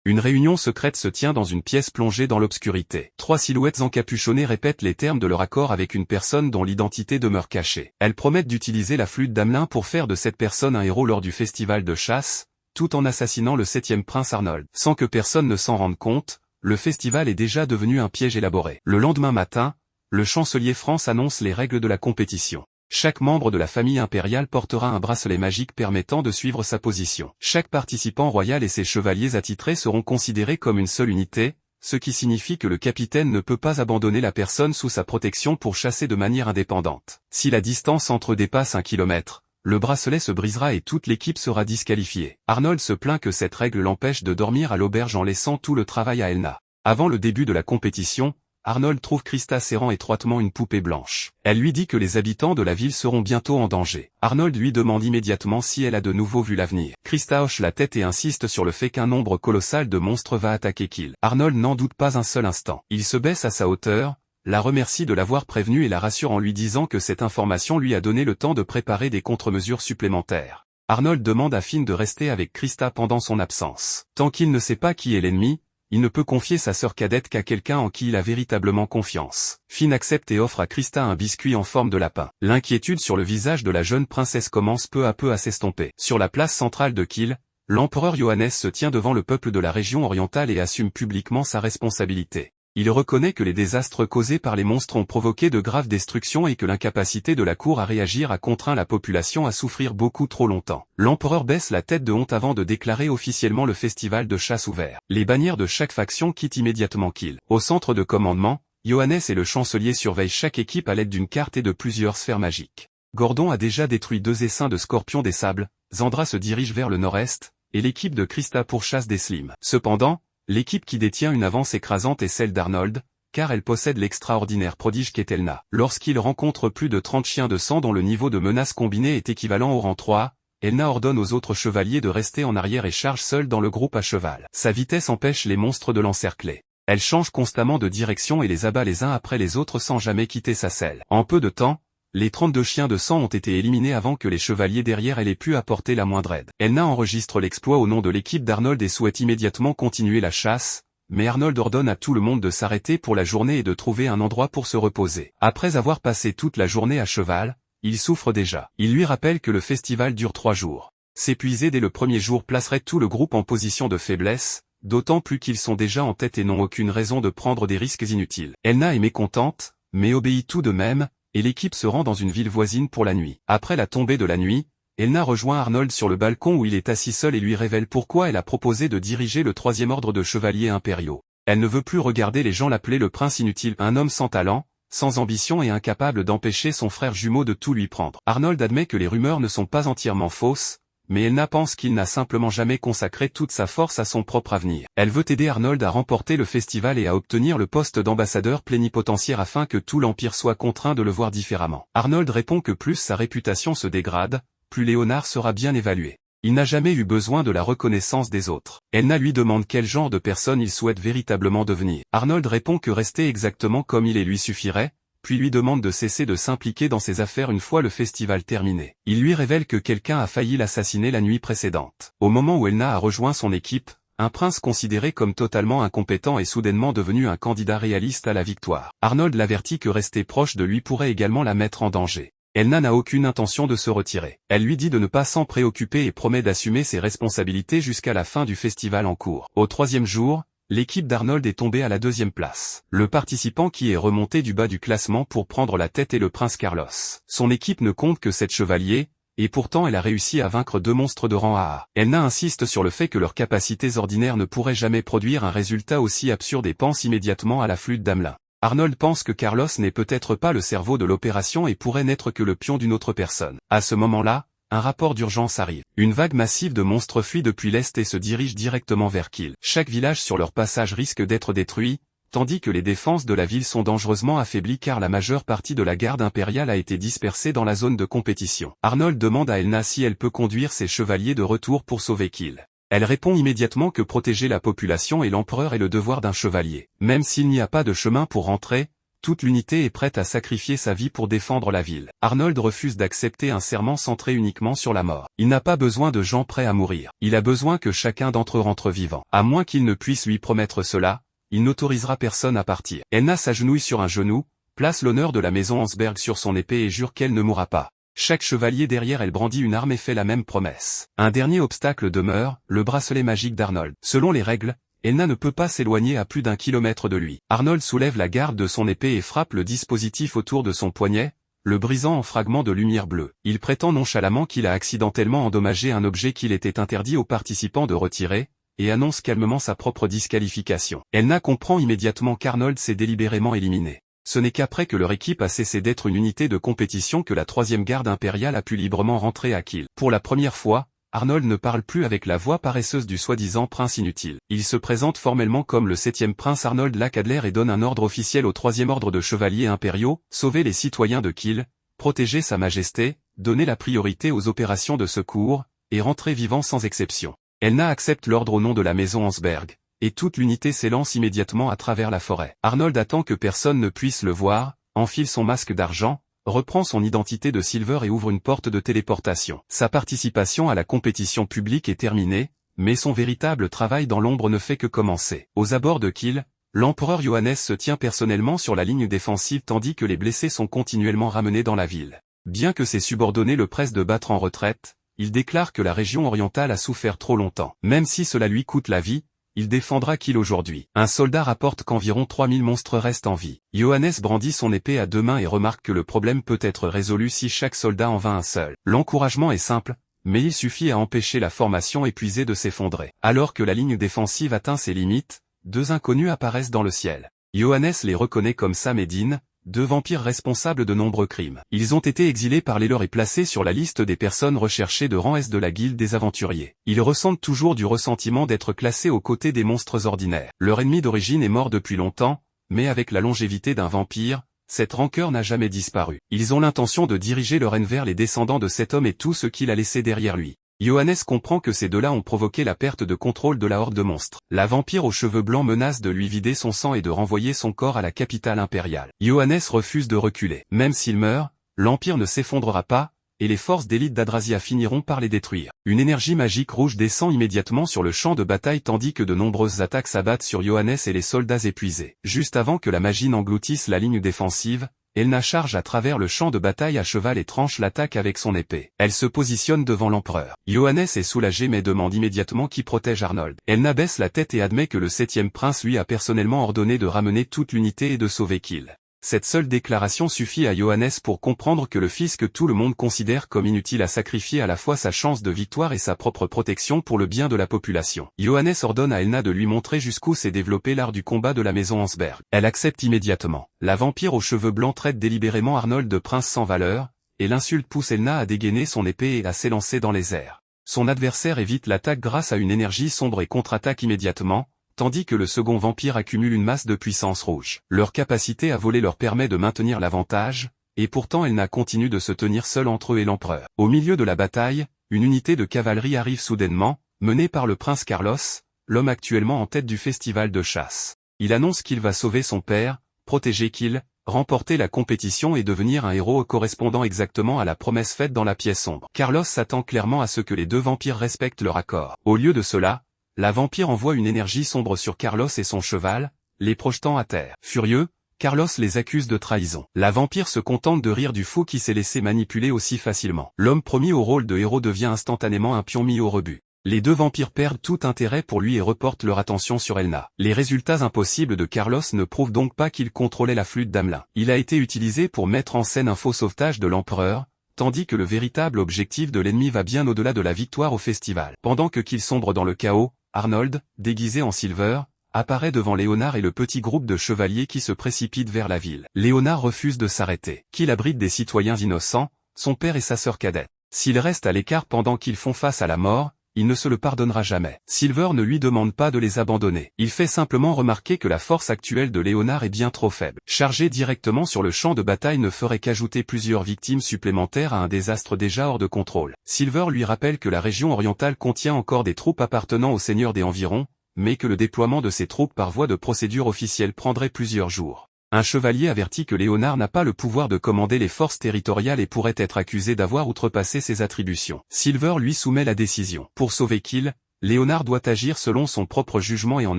Une réunion secrète se tient dans une pièce plongée dans l'obscurité. 3 silhouettes encapuchonnées répètent les termes de leur accord avec une personne dont l'identité demeure cachée. Elles promettent d'utiliser la flûte d'Amelin pour faire de cette personne un héros lors du festival de chasse, tout en assassinant le 7e prince Arnold. Sans que personne ne s'en rende compte, le festival est déjà devenu un piège élaboré. Le lendemain matin, le chancelier France annonce les règles de la compétition. Chaque membre de la famille impériale portera un bracelet magique permettant de suivre sa position. Chaque participant royal et ses chevaliers attitrés seront considérés comme une seule unité, ce qui signifie que le capitaine ne peut pas abandonner la personne sous sa protection pour chasser de manière indépendante. Si la distance entre eux dépasse 1 kilomètre, le bracelet se brisera et toute l'équipe sera disqualifiée. Arnold se plaint que cette règle l'empêche de dormir à l'auberge en laissant tout le travail à Elna. Avant le début de la compétition, Arnold trouve Krista serrant étroitement une poupée blanche. Elle lui dit que les habitants de la ville seront bientôt en danger. Arnold lui demande immédiatement si elle a de nouveau vu l'avenir. Krista hoche la tête et insiste sur le fait qu'un nombre colossal de monstres va attaquer Kill. Arnold n'en doute pas un seul instant. Il se baisse à sa hauteur, la remercie de l'avoir prévenue et la rassure en lui disant que cette information lui a donné le temps de préparer des contre-mesures supplémentaires. Arnold demande à Finn de rester avec Krista pendant son absence. Tant qu'il ne sait pas qui est l'ennemi, il ne peut confier sa sœur cadette qu'à quelqu'un en qui il a véritablement confiance. Finn accepte et offre à Krista un biscuit en forme de lapin. L'inquiétude sur le visage de la jeune princesse commence peu à peu à s'estomper. Sur la place centrale de Kiel, l'empereur Johannes se tient devant le peuple de la région orientale et assume publiquement sa responsabilité. Il reconnaît que les désastres causés par les monstres ont provoqué de graves destructions et que l'incapacité de la cour à réagir a contraint la population à souffrir beaucoup trop longtemps. L'empereur baisse la tête de honte avant de déclarer officiellement le festival de chasse ouvert. Les bannières de chaque faction quittent immédiatement Kiel. Au centre de commandement, Johannes et le chancelier surveillent chaque équipe à l'aide d'une carte et de plusieurs sphères magiques. Gordon a déjà détruit 2 essaims de scorpions des sables, Zandra se dirige vers le nord-est, et l'équipe de Krista pourchasse des slims. Cependant, l'équipe qui détient une avance écrasante est celle d'Arnold, car elle possède l'extraordinaire prodige qu'est Elna. Lorsqu'il rencontre plus de 30 chiens de sang dont le niveau de menace combiné est équivalent au rang 3, Elna ordonne aux autres chevaliers de rester en arrière et charge seule dans le groupe à cheval. Sa vitesse empêche les monstres de l'encercler. Elle change constamment de direction et les abat les uns après les autres sans jamais quitter sa selle. En peu de temps, les 32 chiens de sang ont été éliminés avant que les chevaliers derrière aient pu apporter la moindre aide. Elna enregistre l'exploit au nom de l'équipe d'Arnold et souhaite immédiatement continuer la chasse, mais Arnold ordonne à tout le monde de s'arrêter pour la journée et de trouver un endroit pour se reposer. Après avoir passé toute la journée à cheval, il souffre déjà. Il lui rappelle que le festival dure 3 jours. S'épuiser dès le premier jour placerait tout le groupe en position de faiblesse, d'autant plus qu'ils sont déjà en tête et n'ont aucune raison de prendre des risques inutiles. Elna est mécontente, mais obéit tout de même, et l'équipe se rend dans une ville voisine pour la nuit. Après la tombée de la nuit, Elna rejoint Arnold sur le balcon où il est assis seul et lui révèle pourquoi elle a proposé de diriger le 3e ordre de chevaliers impériaux. Elle ne veut plus regarder les gens l'appeler le prince inutile, un homme sans talent, sans ambition et incapable d'empêcher son frère jumeau de tout lui prendre. Arnold admet que les rumeurs ne sont pas entièrement fausses, mais Elna pense qu'il n'a simplement jamais consacré toute sa force à son propre avenir. Elle veut aider Arnold à remporter le festival et à obtenir le poste d'ambassadeur plénipotentiaire afin que tout l'Empire soit contraint de le voir différemment. Arnold répond que plus sa réputation se dégrade, plus Léonard sera bien évalué. Il n'a jamais eu besoin de la reconnaissance des autres. Elna lui demande quel genre de personne il souhaite véritablement devenir. Arnold répond que rester exactement comme il est lui suffirait, puis lui demande de cesser de s'impliquer dans ses affaires une fois le festival terminé. Il lui révèle que quelqu'un a failli l'assassiner la nuit précédente. Au moment où Elna a rejoint son équipe, un prince considéré comme totalement incompétent est soudainement devenu un candidat réaliste à la victoire. Arnold l'avertit que rester proche de lui pourrait également la mettre en danger. Elna n'a aucune intention de se retirer. Elle lui dit de ne pas s'en préoccuper et promet d'assumer ses responsabilités jusqu'à la fin du festival en cours. Au 3e jour, l'équipe d'Arnold est tombée à la 2e place. Le participant qui est remonté du bas du classement pour prendre la tête est le prince Carlos. Son équipe ne compte que 7 chevaliers, et pourtant elle a réussi à vaincre 2 monstres de rang AA. Elna insiste sur le fait que leurs capacités ordinaires ne pourraient jamais produire un résultat aussi absurde et pense immédiatement à la flûte d'Amelin. Arnold pense que Carlos n'est peut-être pas le cerveau de l'opération et pourrait n'être que le pion d'une autre personne. À ce moment-là, un rapport d'urgence arrive. Une vague massive de monstres fuit depuis l'est et se dirige directement vers Kiel. Chaque village sur leur passage risque d'être détruit, tandis que les défenses de la ville sont dangereusement affaiblies car la majeure partie de la garde impériale a été dispersée dans la zone de compétition. Arnold demande à Elna si elle peut conduire ses chevaliers de retour pour sauver Kiel. Elle répond immédiatement que protéger la population et l'empereur est le devoir d'un chevalier. Même s'il n'y a pas de chemin pour rentrer, toute l'unité est prête à sacrifier sa vie pour défendre la ville. Arnold refuse d'accepter un serment centré uniquement sur la mort. Il n'a pas besoin de gens prêts à mourir. Il a besoin que chacun d'entre eux rentre vivant. À moins qu'il ne puisse lui promettre cela, il n'autorisera personne à partir. Elna s'agenouille sur un genou, place l'honneur de la maison Ansberg sur son épée et jure qu'elle ne mourra pas. Chaque chevalier derrière elle brandit une arme et fait la même promesse. Un dernier obstacle demeure, le bracelet magique d'Arnold. Selon les règles, Elna ne peut pas s'éloigner à plus d'1 kilomètre de lui. Arnold soulève la garde de son épée et frappe le dispositif autour de son poignet, le brisant en fragments de lumière bleue. Il prétend nonchalamment qu'il a accidentellement endommagé un objet qu'il était interdit aux participants de retirer, et annonce calmement sa propre disqualification. Elna comprend immédiatement qu'Arnold s'est délibérément éliminé. Ce n'est qu'après que leur équipe a cessé d'être une unité de compétition que la 3e garde impériale a pu librement rentrer à Kiel. Pour la première fois, Arnold ne parle plus avec la voix paresseuse du soi-disant prince inutile. Il se présente formellement comme le 7e prince Arnold Lacadler et donne un ordre officiel au 3e ordre de chevaliers impériaux, sauver les citoyens de Kiel, protéger sa majesté, donner la priorité aux opérations de secours, et rentrer vivant sans exception. Elna accepte l'ordre au nom de la maison Ansberg, et toute l'unité s'élance immédiatement à travers la forêt. Arnold attend que personne ne puisse le voir, enfile son masque d'argent, reprend son identité de Silver et ouvre une porte de téléportation. Sa participation à la compétition publique est terminée, mais son véritable travail dans l'ombre ne fait que commencer. Aux abords de Kiel, l'empereur Johannes se tient personnellement sur la ligne défensive tandis que les blessés sont continuellement ramenés dans la ville. Bien que ses subordonnés le pressent de battre en retraite, il déclare que la région orientale a souffert trop longtemps. Même si cela lui coûte la vie, il défendra Kiel aujourd'hui. Un soldat rapporte qu'environ 3000 monstres restent en vie. Johannes brandit son épée à 2 mains et remarque que le problème peut être résolu si chaque soldat en vainc un seul. L'encouragement est simple, mais il suffit à empêcher la formation épuisée de s'effondrer. Alors que la ligne défensive atteint ses limites, 2 inconnus apparaissent dans le ciel. Johannes les reconnaît comme Sam et Dean, 2 vampires responsables de nombreux crimes. Ils ont été exilés par les leurs et placés sur la liste des personnes recherchées de rang S de la guilde des aventuriers. Ils ressentent toujours du ressentiment d'être classés aux côtés des monstres ordinaires. Leur ennemi d'origine est mort depuis longtemps, mais avec la longévité d'un vampire, cette rancœur n'a jamais disparu. Ils ont l'intention de diriger leur haine vers les descendants de cet homme et tout ce qu'il a laissé derrière lui. Johannes comprend que ces deux-là ont provoqué la perte de contrôle de la horde de monstres. La vampire aux cheveux blancs menace de lui vider son sang et de renvoyer son corps à la capitale impériale. Johannes refuse de reculer. Même s'il meurt, l'Empire ne s'effondrera pas, et les forces d'élite d'Adrasia finiront par les détruire. Une énergie magique rouge descend immédiatement sur le champ de bataille tandis que de nombreuses attaques s'abattent sur Johannes et les soldats épuisés. Juste avant que la magie n'engloutisse la ligne défensive, Elna charge à travers le champ de bataille à cheval et tranche l'attaque avec son épée. Elle se positionne devant l'empereur. Johannes est soulagé mais demande immédiatement qui protège Arnold. Elna baisse la tête et admet que le 7e prince lui a personnellement ordonné de ramener toute l'unité et de sauver Kiel. Cette seule déclaration suffit à Johannes pour comprendre que le fils que tout le monde considère comme inutile a sacrifié à la fois sa chance de victoire et sa propre protection pour le bien de la population. Johannes ordonne à Elna de lui montrer jusqu'où s'est développé l'art du combat de la maison Ansberg. Elle accepte immédiatement. La vampire aux cheveux blancs traite délibérément Arnold de prince sans valeur, et l'insulte pousse Elna à dégainer son épée et à s'élancer dans les airs. Son adversaire évite l'attaque grâce à une énergie sombre et contre-attaque immédiatement, tandis que le second vampire accumule une masse de puissance rouge. Leur capacité à voler leur permet de maintenir l'avantage, et pourtant Elna continue de se tenir seule entre eux et l'empereur. Au milieu de la bataille, une unité de cavalerie arrive soudainement, menée par le prince Carlos, l'homme actuellement en tête du festival de chasse. Il annonce qu'il va sauver son père, protéger Kiel, remporter la compétition et devenir un héros correspondant exactement à la promesse faite dans la pièce sombre. Carlos s'attend clairement à ce que les 2 vampires respectent leur accord. Au lieu de cela, la vampire envoie une énergie sombre sur Carlos et son cheval, les projetant à terre. Furieux, Carlos les accuse de trahison. La vampire se contente de rire du fou qui s'est laissé manipuler aussi facilement. L'homme promis au rôle de héros devient instantanément un pion mis au rebut. Les deux vampires perdent tout intérêt pour lui et reportent leur attention sur Elna. Les résultats impossibles de Carlos ne prouvent donc pas qu'il contrôlait la flûte d'Amelin. Il a été utilisé pour mettre en scène un faux sauvetage de l'empereur, tandis que le véritable objectif de l'ennemi va bien au-delà de la victoire au festival. Pendant que Kill sombre dans le chaos, Arnold, déguisé en Silver, apparaît devant Léonard et le petit groupe de chevaliers qui se précipitent vers la ville. Léonard refuse de s'arrêter. Kill abrite des citoyens innocents, son père et sa sœur cadette. S'il reste à l'écart pendant qu'ils font face à la mort, il ne se le pardonnera jamais. Silver ne lui demande pas de les abandonner. Il fait simplement remarquer que la force actuelle de Léonard est bien trop faible. Charger directement sur le champ de bataille ne ferait qu'ajouter plusieurs victimes supplémentaires à un désastre déjà hors de contrôle. Silver lui rappelle que la région orientale contient encore des troupes appartenant au seigneur des environs, mais que le déploiement de ces troupes par voie de procédure officielle prendrait plusieurs jours. Un chevalier avertit que Léonard n'a pas le pouvoir de commander les forces territoriales et pourrait être accusé d'avoir outrepassé ses attributions. Silver lui soumet la décision. Pour sauver Kill, Léonard doit agir selon son propre jugement et en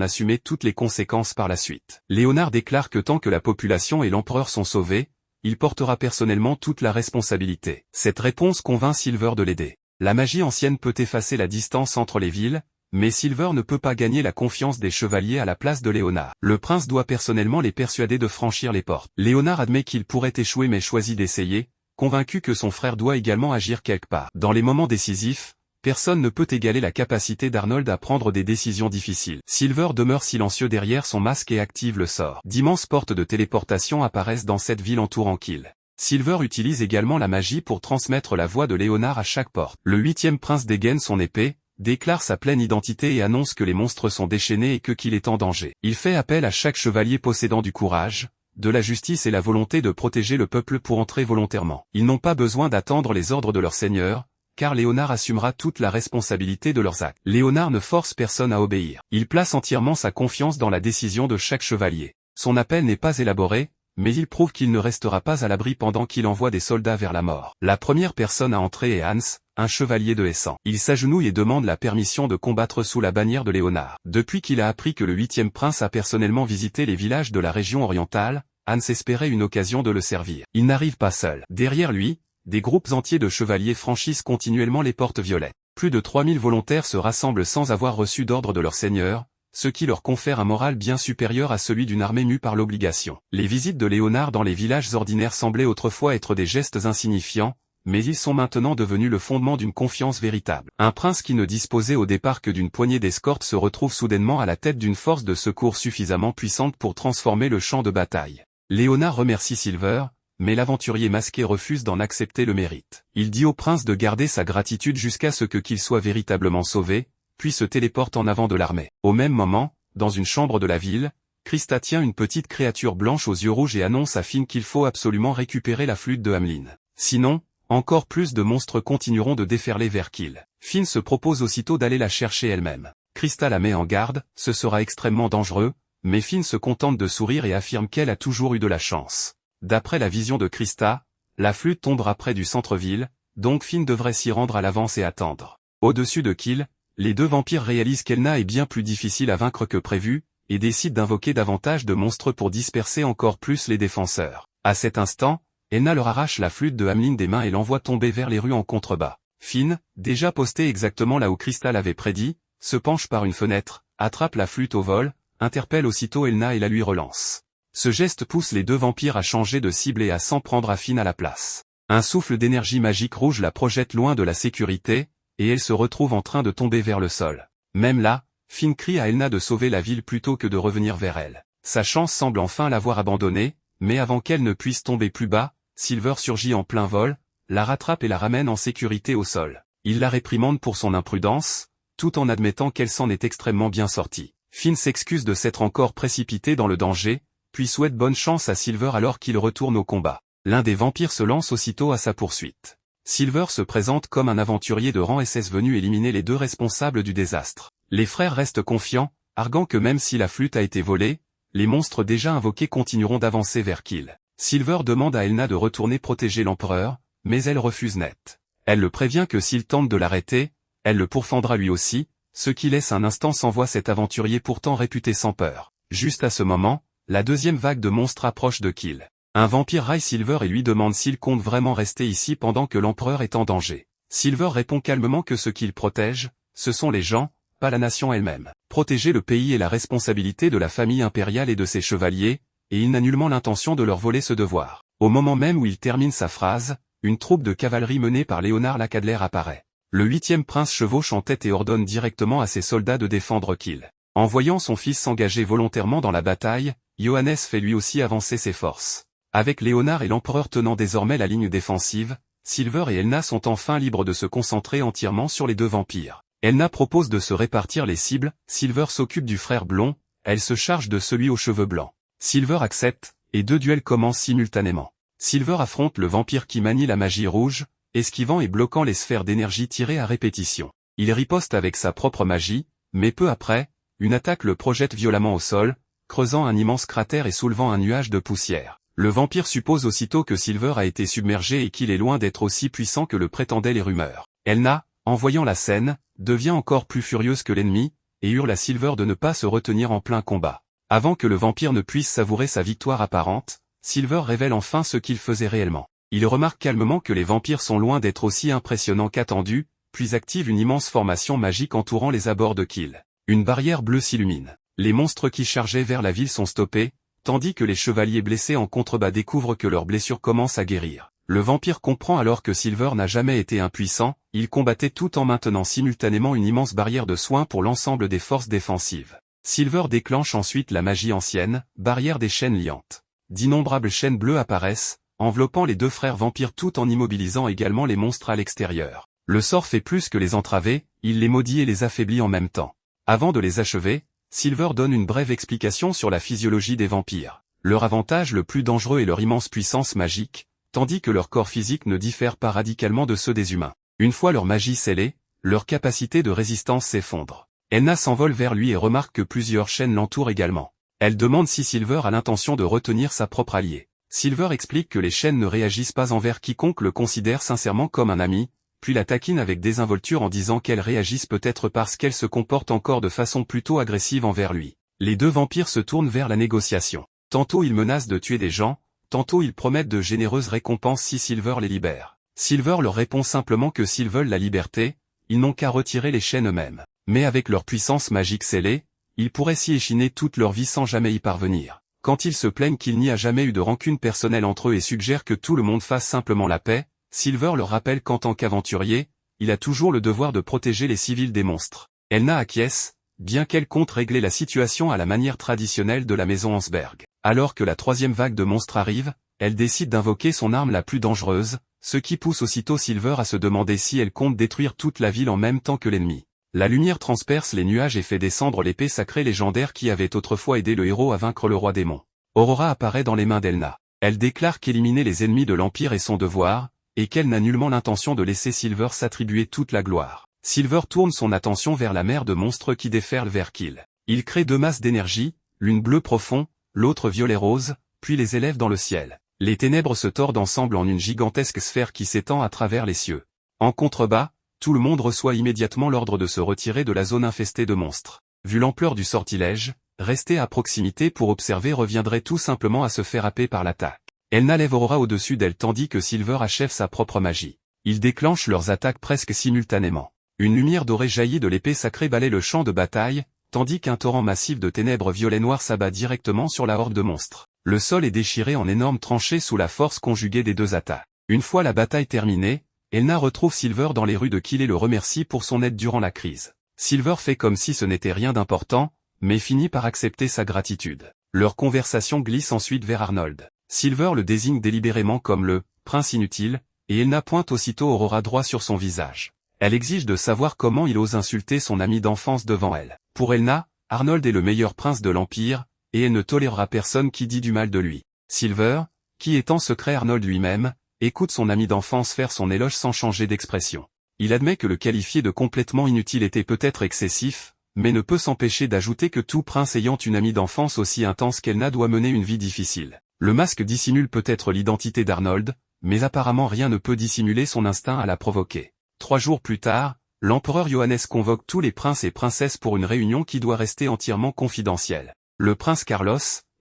assumer toutes les conséquences par la suite. Léonard déclare que tant que la population et l'empereur sont sauvés, il portera personnellement toute la responsabilité. Cette réponse convainc Silver de l'aider. La magie ancienne peut effacer la distance entre les villes, mais Silver ne peut pas gagner la confiance des chevaliers à la place de Léonard. Le prince doit personnellement les persuader de franchir les portes. Léonard admet qu'il pourrait échouer mais choisit d'essayer, convaincu que son frère doit également agir quelque part. Dans les moments décisifs, personne ne peut égaler la capacité d'Arnold à prendre des décisions difficiles. Silver demeure silencieux derrière son masque et active le sort. D'immenses portes de téléportation apparaissent dans cette ville entourant Kill. Silver utilise également la magie pour transmettre la voix de Léonard à chaque porte. Le 8e prince dégaine son épée, déclare sa pleine identité et annonce que les monstres sont déchaînés et que Kill est en danger. Il fait appel à chaque chevalier possédant du courage, de la justice et la volonté de protéger le peuple pour entrer volontairement. Ils n'ont pas besoin d'attendre les ordres de leur seigneur, car Léonard assumera toute la responsabilité de leurs actes. Léonard ne force personne à obéir. Il place entièrement sa confiance dans la décision de chaque chevalier. Son appel n'est pas élaboré, mais il prouve qu'il ne restera pas à l'abri pendant qu'il envoie des soldats vers la mort. La première personne à entrer est Hans, un chevalier de Essan. Il s'agenouille et demande la permission de combattre sous la bannière de Léonard. Depuis qu'il a appris que le 8e prince a personnellement visité les villages de la région orientale, Hans espérait une occasion de le servir. Il n'arrive pas seul. Derrière lui, des groupes entiers de chevaliers franchissent continuellement les portes violettes. Plus de 3000 volontaires se rassemblent sans avoir reçu d'ordre de leur seigneur, ce qui leur confère un moral bien supérieur à celui d'une armée mue par l'obligation. Les visites de Léonard dans les villages ordinaires semblaient autrefois être des gestes insignifiants, mais ils sont maintenant devenus le fondement d'une confiance véritable. Un prince qui ne disposait au départ que d'une poignée d'escortes se retrouve soudainement à la tête d'une force de secours suffisamment puissante pour transformer le champ de bataille. Léonard remercie Silver, mais l'aventurier masqué refuse d'en accepter le mérite. Il dit au prince de garder sa gratitude jusqu'à ce qu'il soit véritablement sauvé, puis se téléporte en avant de l'armée. Au même moment, dans une chambre de la ville, Krista tient une petite créature blanche aux yeux rouges et annonce à Finn qu'il faut absolument récupérer la flûte de Amelin. Sinon, encore plus de monstres continueront de déferler vers Kill. Finn se propose aussitôt d'aller la chercher elle-même. Krista la met en garde, ce sera extrêmement dangereux, mais Finn se contente de sourire et affirme qu'elle a toujours eu de la chance. D'après la vision de Krista, la flûte tombera près du centre-ville, donc Finn devrait s'y rendre à l'avance et attendre. Au-dessus de Kill, les deux vampires réalisent qu'Elna est bien plus difficile à vaincre que prévu, et décident d'invoquer davantage de monstres pour disperser encore plus les défenseurs. À cet instant, Elna leur arrache la flûte de Amelin des mains et l'envoie tomber vers les rues en contrebas. Finn, déjà posté exactement là où Krista l'avait prédit, se penche par une fenêtre, attrape la flûte au vol, interpelle aussitôt Elna et la lui relance. Ce geste pousse les deux vampires à changer de cible et à s'en prendre à Finn à la place. Un souffle d'énergie magique rouge la projette loin de la sécurité, et elle se retrouve en train de tomber vers le sol. Même là, Finn crie à Elna de sauver la ville plutôt que de revenir vers elle. Sa chance semble enfin l'avoir abandonnée, mais avant qu'elle ne puisse tomber plus bas, Silver surgit en plein vol, la rattrape et la ramène en sécurité au sol. Il la réprimande pour son imprudence, tout en admettant qu'elle s'en est extrêmement bien sortie. Finn s'excuse de s'être encore précipité dans le danger, puis souhaite bonne chance à Silver alors qu'il retourne au combat. L'un des vampires se lance aussitôt à sa poursuite. Silver se présente comme un aventurier de rang SS venu éliminer les deux responsables du désastre. Les frères restent confiants, arguant que même si la flûte a été volée, les monstres déjà invoqués continueront d'avancer vers Kill. Silver demande à Elna de retourner protéger l'empereur, mais elle refuse net. Elle le prévient que s'il tente de l'arrêter, elle le pourfendra lui aussi, ce qui laisse un instant sans voix cet aventurier pourtant réputé sans peur. Juste à ce moment, la deuxième vague de monstres approche de Kill. Un vampire raille Silver et lui demande s'il compte vraiment rester ici pendant que l'empereur est en danger. Silver répond calmement que ce qu'il protège, ce sont les gens, pas la nation elle-même. Protéger le pays est la responsabilité de la famille impériale et de ses chevaliers, et il n'a nullement l'intention de leur voler ce devoir. Au moment même où il termine sa phrase, une troupe de cavalerie menée par Léonard Lacadler apparaît. Le 8e prince chevauche en tête et ordonne directement à ses soldats de défendre Kill. En voyant son fils s'engager volontairement dans la bataille, Johannes fait lui aussi avancer ses forces. Avec Léonard et l'empereur tenant désormais la ligne défensive, Silver et Elna sont enfin libres de se concentrer entièrement sur les deux vampires. Elna propose de se répartir les cibles, Silver s'occupe du frère blond, elle se charge de celui aux cheveux blancs. Silver accepte, et deux duels commencent simultanément. Silver affronte le vampire qui manie la magie rouge, esquivant et bloquant les sphères d'énergie tirées à répétition. Il riposte avec sa propre magie, mais peu après, une attaque le projette violemment au sol, creusant un immense cratère et soulevant un nuage de poussière. Le vampire suppose aussitôt que Silver a été submergé et qu'il est loin d'être aussi puissant que le prétendaient les rumeurs. Elna, en voyant la scène, devient encore plus furieuse que l'ennemi, et hurle à Silver de ne pas se retenir en plein combat. Avant que le vampire ne puisse savourer sa victoire apparente, Silver révèle enfin ce qu'il faisait réellement. Il remarque calmement que les vampires sont loin d'être aussi impressionnants qu'attendus, puis active une immense formation magique entourant les abords de Kill. Une barrière bleue s'illumine. Les monstres qui chargeaient vers la ville sont stoppés, tandis que les chevaliers blessés en contrebas découvrent que leurs blessures commencent à guérir. Le vampire comprend alors que Silver n'a jamais été impuissant, il combattait tout en maintenant simultanément une immense barrière de soins pour l'ensemble des forces défensives. Silver déclenche ensuite la magie ancienne, barrière des chaînes liantes. D'innombrables chaînes bleues apparaissent, enveloppant les deux frères vampires tout en immobilisant également les monstres à l'extérieur. Le sort fait plus que les entraver, il les maudit et les affaiblit en même temps. Avant de les achever, Silver donne une brève explication sur la physiologie des vampires. Leur avantage le plus dangereux est leur immense puissance magique, tandis que leur corps physique ne diffère pas radicalement de ceux des humains. Une fois leur magie scellée, leur capacité de résistance s'effondre. Elna s'envole vers lui et remarque que plusieurs chaînes l'entourent également. Elle demande si Silver a l'intention de retenir sa propre alliée. Silver explique que les chaînes ne réagissent pas envers quiconque le considère sincèrement comme un ami, puis la taquine avec désinvolture en disant qu'elles réagissent peut-être parce qu'elles se comportent encore de façon plutôt agressive envers lui. Les deux vampires se tournent vers la négociation. Tantôt ils menacent de tuer des gens, tantôt ils promettent de généreuses récompenses si Silver les libère. Silver leur répond simplement que s'ils veulent la liberté, ils n'ont qu'à retirer les chaînes eux-mêmes. Mais avec leur puissance magique scellée, ils pourraient s'y échiner toute leur vie sans jamais y parvenir. Quand ils se plaignent qu'il n'y a jamais eu de rancune personnelle entre eux et suggèrent que tout le monde fasse simplement la paix, Silver leur rappelle qu'en tant qu'aventurier, il a toujours le devoir de protéger les civils des monstres. Elna acquiesce, bien qu'elle compte régler la situation à la manière traditionnelle de la maison Hansberg. Alors que la troisième vague de monstres arrive, elle décide d'invoquer son arme la plus dangereuse, ce qui pousse aussitôt Silver à se demander si elle compte détruire toute la ville en même temps que l'ennemi. La lumière transperce les nuages et fait descendre l'épée sacrée légendaire qui avait autrefois aidé le héros à vaincre le roi démon. Aurora apparaît dans les mains d'Elna. Elle déclare qu'éliminer les ennemis de l'Empire est son devoir, et qu'elle n'a nullement l'intention de laisser Silver s'attribuer toute la gloire. Silver tourne son attention vers la mer de monstres qui déferle vers Kill. Il crée deux masses d'énergie, l'une bleu profond, l'autre violet rose, puis les élève dans le ciel. Les ténèbres se tordent ensemble en une gigantesque sphère qui s'étend à travers les cieux. En contrebas, tout le monde reçoit immédiatement l'ordre de se retirer de la zone infestée de monstres. Vu l'ampleur du sortilège, rester à proximité pour observer reviendrait tout simplement à se faire happer par l'attaque. Elna lève Aurora au-dessus d'elle tandis que Silver achève sa propre magie. Ils déclenchent leurs attaques presque simultanément. Une lumière dorée jaillit de l'épée sacrée balaie le champ de bataille, tandis qu'un torrent massif de ténèbres violet-noir s'abat directement sur la horde de monstres. Le sol est déchiré en énormes tranchées sous la force conjuguée des deux attaques. Une fois la bataille terminée, Elna retrouve Silver dans les rues de Kill et le remercie pour son aide durant la crise. Silver fait comme si ce n'était rien d'important, mais finit par accepter sa gratitude. Leur conversation glisse ensuite vers Arnold. Silver le désigne délibérément comme le « prince inutile », et Elna pointe aussitôt Aurora droit sur son visage. Elle exige de savoir comment il ose insulter son ami d'enfance devant elle. Pour Elna, Arnold est le meilleur prince de l'Empire, et elle ne tolérera personne qui dit du mal de lui. Silver, qui est en secret Arnold lui-même, écoute son ami d'enfance faire son éloge sans changer d'expression. Il admet que le qualifier de complètement inutile était peut-être excessif, mais ne peut s'empêcher d'ajouter que tout prince ayant une amie d'enfance aussi intense qu'Elna doit mener une vie difficile. Le masque dissimule peut-être l'identité d'Arnold, mais apparemment rien ne peut dissimuler son instinct à la provoquer. 3 jours plus tard, l'empereur Johannes convoque tous les princes et princesses pour une réunion qui doit rester entièrement confidentielle. Le prince Carlos,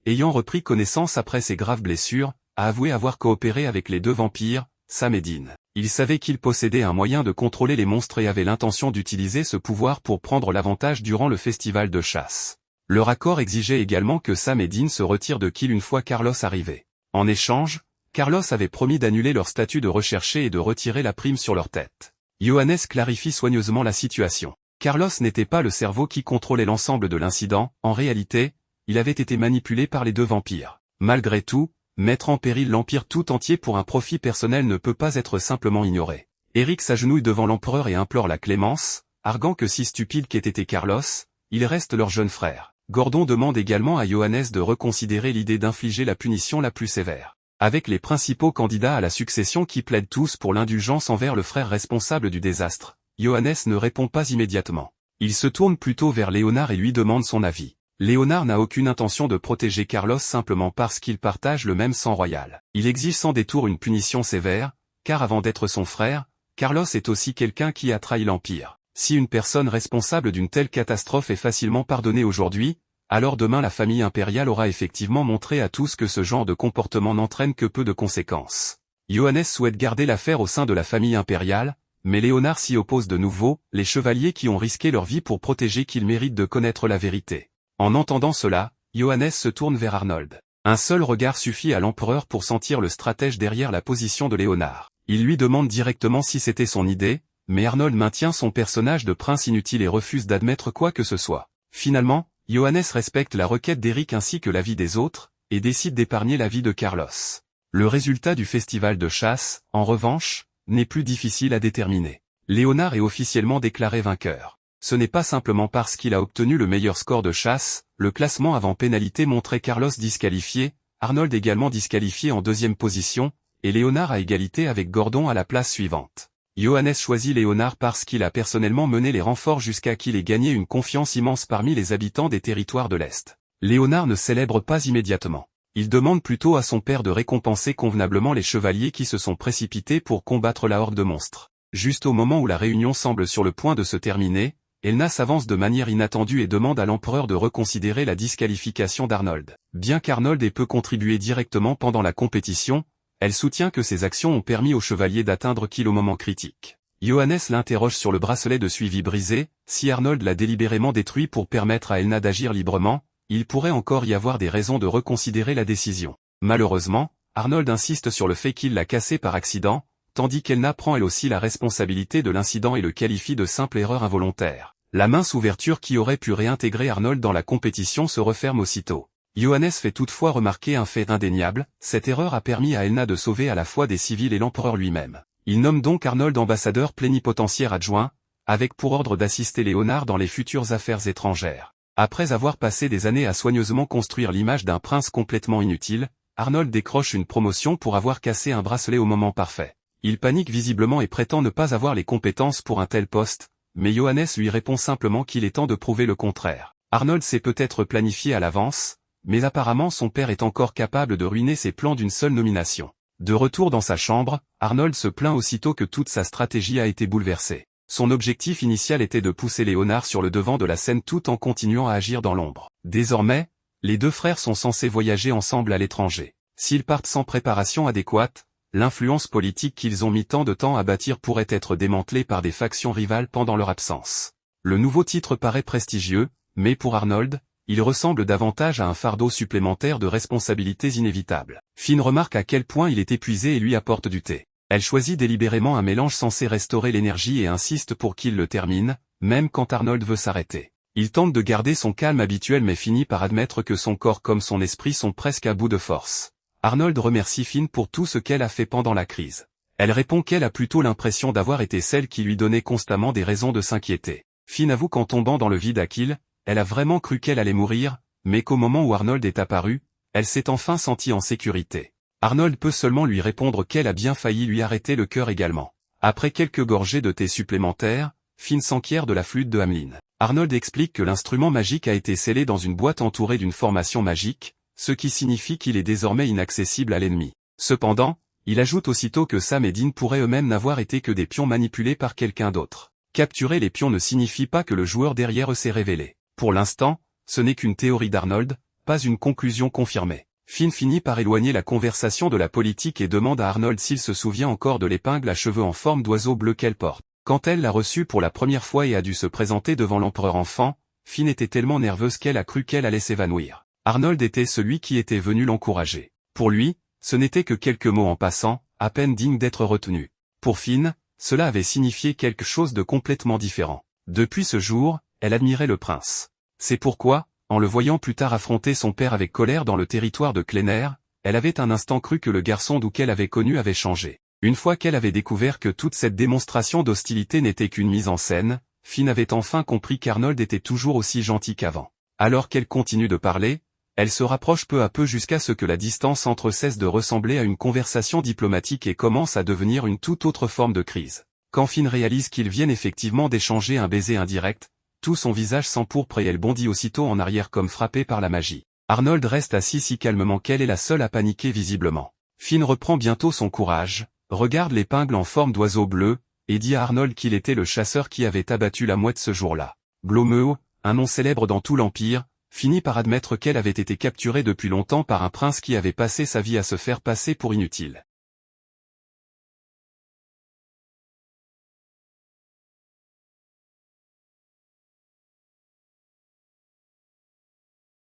ayant repris connaissance après ses graves blessures, a avoué avoir coopéré avec les deux vampires, Sam et Dean. Il savait qu'il possédait un moyen de contrôler les monstres et avait l'intention d'utiliser ce pouvoir pour prendre l'avantage durant le festival de chasse. Leur accord exigeait également que Sam et Dean se retirent de Kill une fois Carlos arrivé. En échange, Carlos avait promis d'annuler leur statut de recherché et de retirer la prime sur leur tête. Johannes clarifie soigneusement la situation. Carlos n'était pas le cerveau qui contrôlait l'ensemble de l'incident, en réalité, il avait été manipulé par les deux vampires. Malgré tout, mettre en péril l'Empire tout entier pour un profit personnel ne peut pas être simplement ignoré. Eric s'agenouille devant l'empereur et implore la clémence, arguant que si stupide qu'ait été Carlos, il reste leur jeune frère. Gordon demande également à Johannes de reconsidérer l'idée d'infliger la punition la plus sévère. Avec les principaux candidats à la succession qui plaident tous pour l'indulgence envers le frère responsable du désastre, Johannes ne répond pas immédiatement. Il se tourne plutôt vers Léonard et lui demande son avis. Léonard n'a aucune intention de protéger Carlos simplement parce qu'il partage le même sang royal. Il exige sans détour une punition sévère, car avant d'être son frère, Carlos est aussi quelqu'un qui a trahi l'Empire. Si une personne responsable d'une telle catastrophe est facilement pardonnée aujourd'hui, alors demain la famille impériale aura effectivement montré à tous que ce genre de comportement n'entraîne que peu de conséquences. Johannes souhaite garder l'affaire au sein de la famille impériale, mais Léonard s'y oppose de nouveau, les chevaliers qui ont risqué leur vie pour protéger qu'ils méritent de connaître la vérité. En entendant cela, Johannes se tourne vers Arnold. Un seul regard suffit à l'empereur pour sentir le stratège derrière la position de Léonard. Il lui demande directement si c'était son idée, mais Arnold maintient son personnage de prince inutile et refuse d'admettre quoi que ce soit. Finalement, Johannes respecte la requête d'Eric ainsi que l'avis des autres, et décide d'épargner la vie de Carlos. Le résultat du festival de chasse, en revanche, n'est plus difficile à déterminer. Léonard est officiellement déclaré vainqueur. Ce n'est pas simplement parce qu'il a obtenu le meilleur score de chasse, le classement avant pénalité montrait Carlos disqualifié, Arnold également disqualifié en deuxième position, et Léonard à égalité avec Gordon à la place suivante. Johannes choisit Léonard parce qu'il a personnellement mené les renforts jusqu'à qu'il ait gagné une confiance immense parmi les habitants des territoires de l'Est. Léonard ne célèbre pas immédiatement. Il demande plutôt à son père de récompenser convenablement les chevaliers qui se sont précipités pour combattre la horde de monstres. Juste au moment où la réunion semble sur le point de se terminer, Elna s'avance de manière inattendue et demande à l'empereur de reconsidérer la disqualification d'Arnold. Bien qu'Arnold ait peu contribué directement pendant la compétition, elle soutient que ses actions ont permis aux chevaliers d'atteindre Kill au moment critique. Johannes l'interroge sur le bracelet de suivi brisé, si Arnold l'a délibérément détruit pour permettre à Elna d'agir librement, il pourrait encore y avoir des raisons de reconsidérer la décision. Malheureusement, Arnold insiste sur le fait qu'il l'a cassé par accident, tandis qu'Elna prend elle aussi la responsabilité de l'incident et le qualifie de simple erreur involontaire. La mince ouverture qui aurait pu réintégrer Arnold dans la compétition se referme aussitôt. Johannes fait toutefois remarquer un fait indéniable, cette erreur a permis à Elna de sauver à la fois des civils et l'empereur lui-même. Il nomme donc Arnold ambassadeur plénipotentiaire adjoint, avec pour ordre d'assister Léonard dans les futures affaires étrangères. Après avoir passé des années à soigneusement construire l'image d'un prince complètement inutile, Arnold décroche une promotion pour avoir cassé un bracelet au moment parfait. Il panique visiblement et prétend ne pas avoir les compétences pour un tel poste, mais Johannes lui répond simplement qu'il est temps de prouver le contraire. Arnold s'est peut-être planifié à l'avance, mais apparemment son père est encore capable de ruiner ses plans d'une seule nomination. De retour dans sa chambre, Arnold se plaint aussitôt que toute sa stratégie a été bouleversée. Son objectif initial était de pousser Léonard sur le devant de la scène tout en continuant à agir dans l'ombre. Désormais, les deux frères sont censés voyager ensemble à l'étranger. S'ils partent sans préparation adéquate, l'influence politique qu'ils ont mis tant de temps à bâtir pourrait être démantelée par des factions rivales pendant leur absence. Le nouveau titre paraît prestigieux, mais pour Arnold, il ressemble davantage à un fardeau supplémentaire de responsabilités inévitables. Finn remarque à quel point il est épuisé et lui apporte du thé. Elle choisit délibérément un mélange censé restaurer l'énergie et insiste pour qu'il le termine, même quand Arnold veut s'arrêter. Il tente de garder son calme habituel mais finit par admettre que son corps comme son esprit sont presque à bout de force. Arnold remercie Finn pour tout ce qu'elle a fait pendant la crise. Elle répond qu'elle a plutôt l'impression d'avoir été celle qui lui donnait constamment des raisons de s'inquiéter. Finn avoue qu'en tombant dans le vide à Kill, elle a vraiment cru qu'elle allait mourir, mais qu'au moment où Arnold est apparu, elle s'est enfin sentie en sécurité. Arnold peut seulement lui répondre qu'elle a bien failli lui arrêter le cœur également. Après quelques gorgées de thé supplémentaires, Finn s'enquiert de la flûte de Hamelin. Arnold explique que l'instrument magique a été scellé dans une boîte entourée d'une formation magique, ce qui signifie qu'il est désormais inaccessible à l'ennemi. Cependant, il ajoute aussitôt que Sam et Dean pourraient eux-mêmes n'avoir été que des pions manipulés par quelqu'un d'autre. Capturer les pions ne signifie pas que le joueur derrière eux s'est révélé. Pour l'instant, ce n'est qu'une théorie d'Arnold, pas une conclusion confirmée. Finn finit par éloigner la conversation de la politique et demande à Arnold s'il se souvient encore de l'épingle à cheveux en forme d'oiseau bleu qu'elle porte. Quand elle l'a reçue pour la première fois et a dû se présenter devant l'empereur enfant, Finn était tellement nerveuse qu'elle a cru qu'elle allait s'évanouir. Arnold était celui qui était venu l'encourager. Pour lui, ce n'était que quelques mots en passant, à peine dignes d'être retenus. Pour Finn, cela avait signifié quelque chose de complètement différent. Depuis ce jour, elle admirait le prince. C'est pourquoi, en le voyant plus tard affronter son père avec colère dans le territoire de Klener, elle avait un instant cru que le garçon d'où qu'elle avait connu avait changé. Une fois qu'elle avait découvert que toute cette démonstration d'hostilité n'était qu'une mise en scène, Finn avait enfin compris qu'Arnold était toujours aussi gentil qu'avant. Alors qu'elle continue de parler, elle se rapproche peu à peu jusqu'à ce que la distance entre cesse de ressembler à une conversation diplomatique et commence à devenir une toute autre forme de crise. Quand Finn réalise qu'ils viennent effectivement d'échanger un baiser indirect, tout son visage s'empourpre et elle bondit aussitôt en arrière comme frappée par la magie. Arnold reste assis si calmement qu'elle est la seule à paniquer visiblement. Finn reprend bientôt son courage, regarde l'épingle en forme d'oiseau bleu, et dit à Arnold qu'il était le chasseur qui avait abattu la mouette ce jour-là. Blomeo, un nom célèbre dans tout l'Empire, finit par admettre qu'elle avait été capturée depuis longtemps par un prince qui avait passé sa vie à se faire passer pour inutile.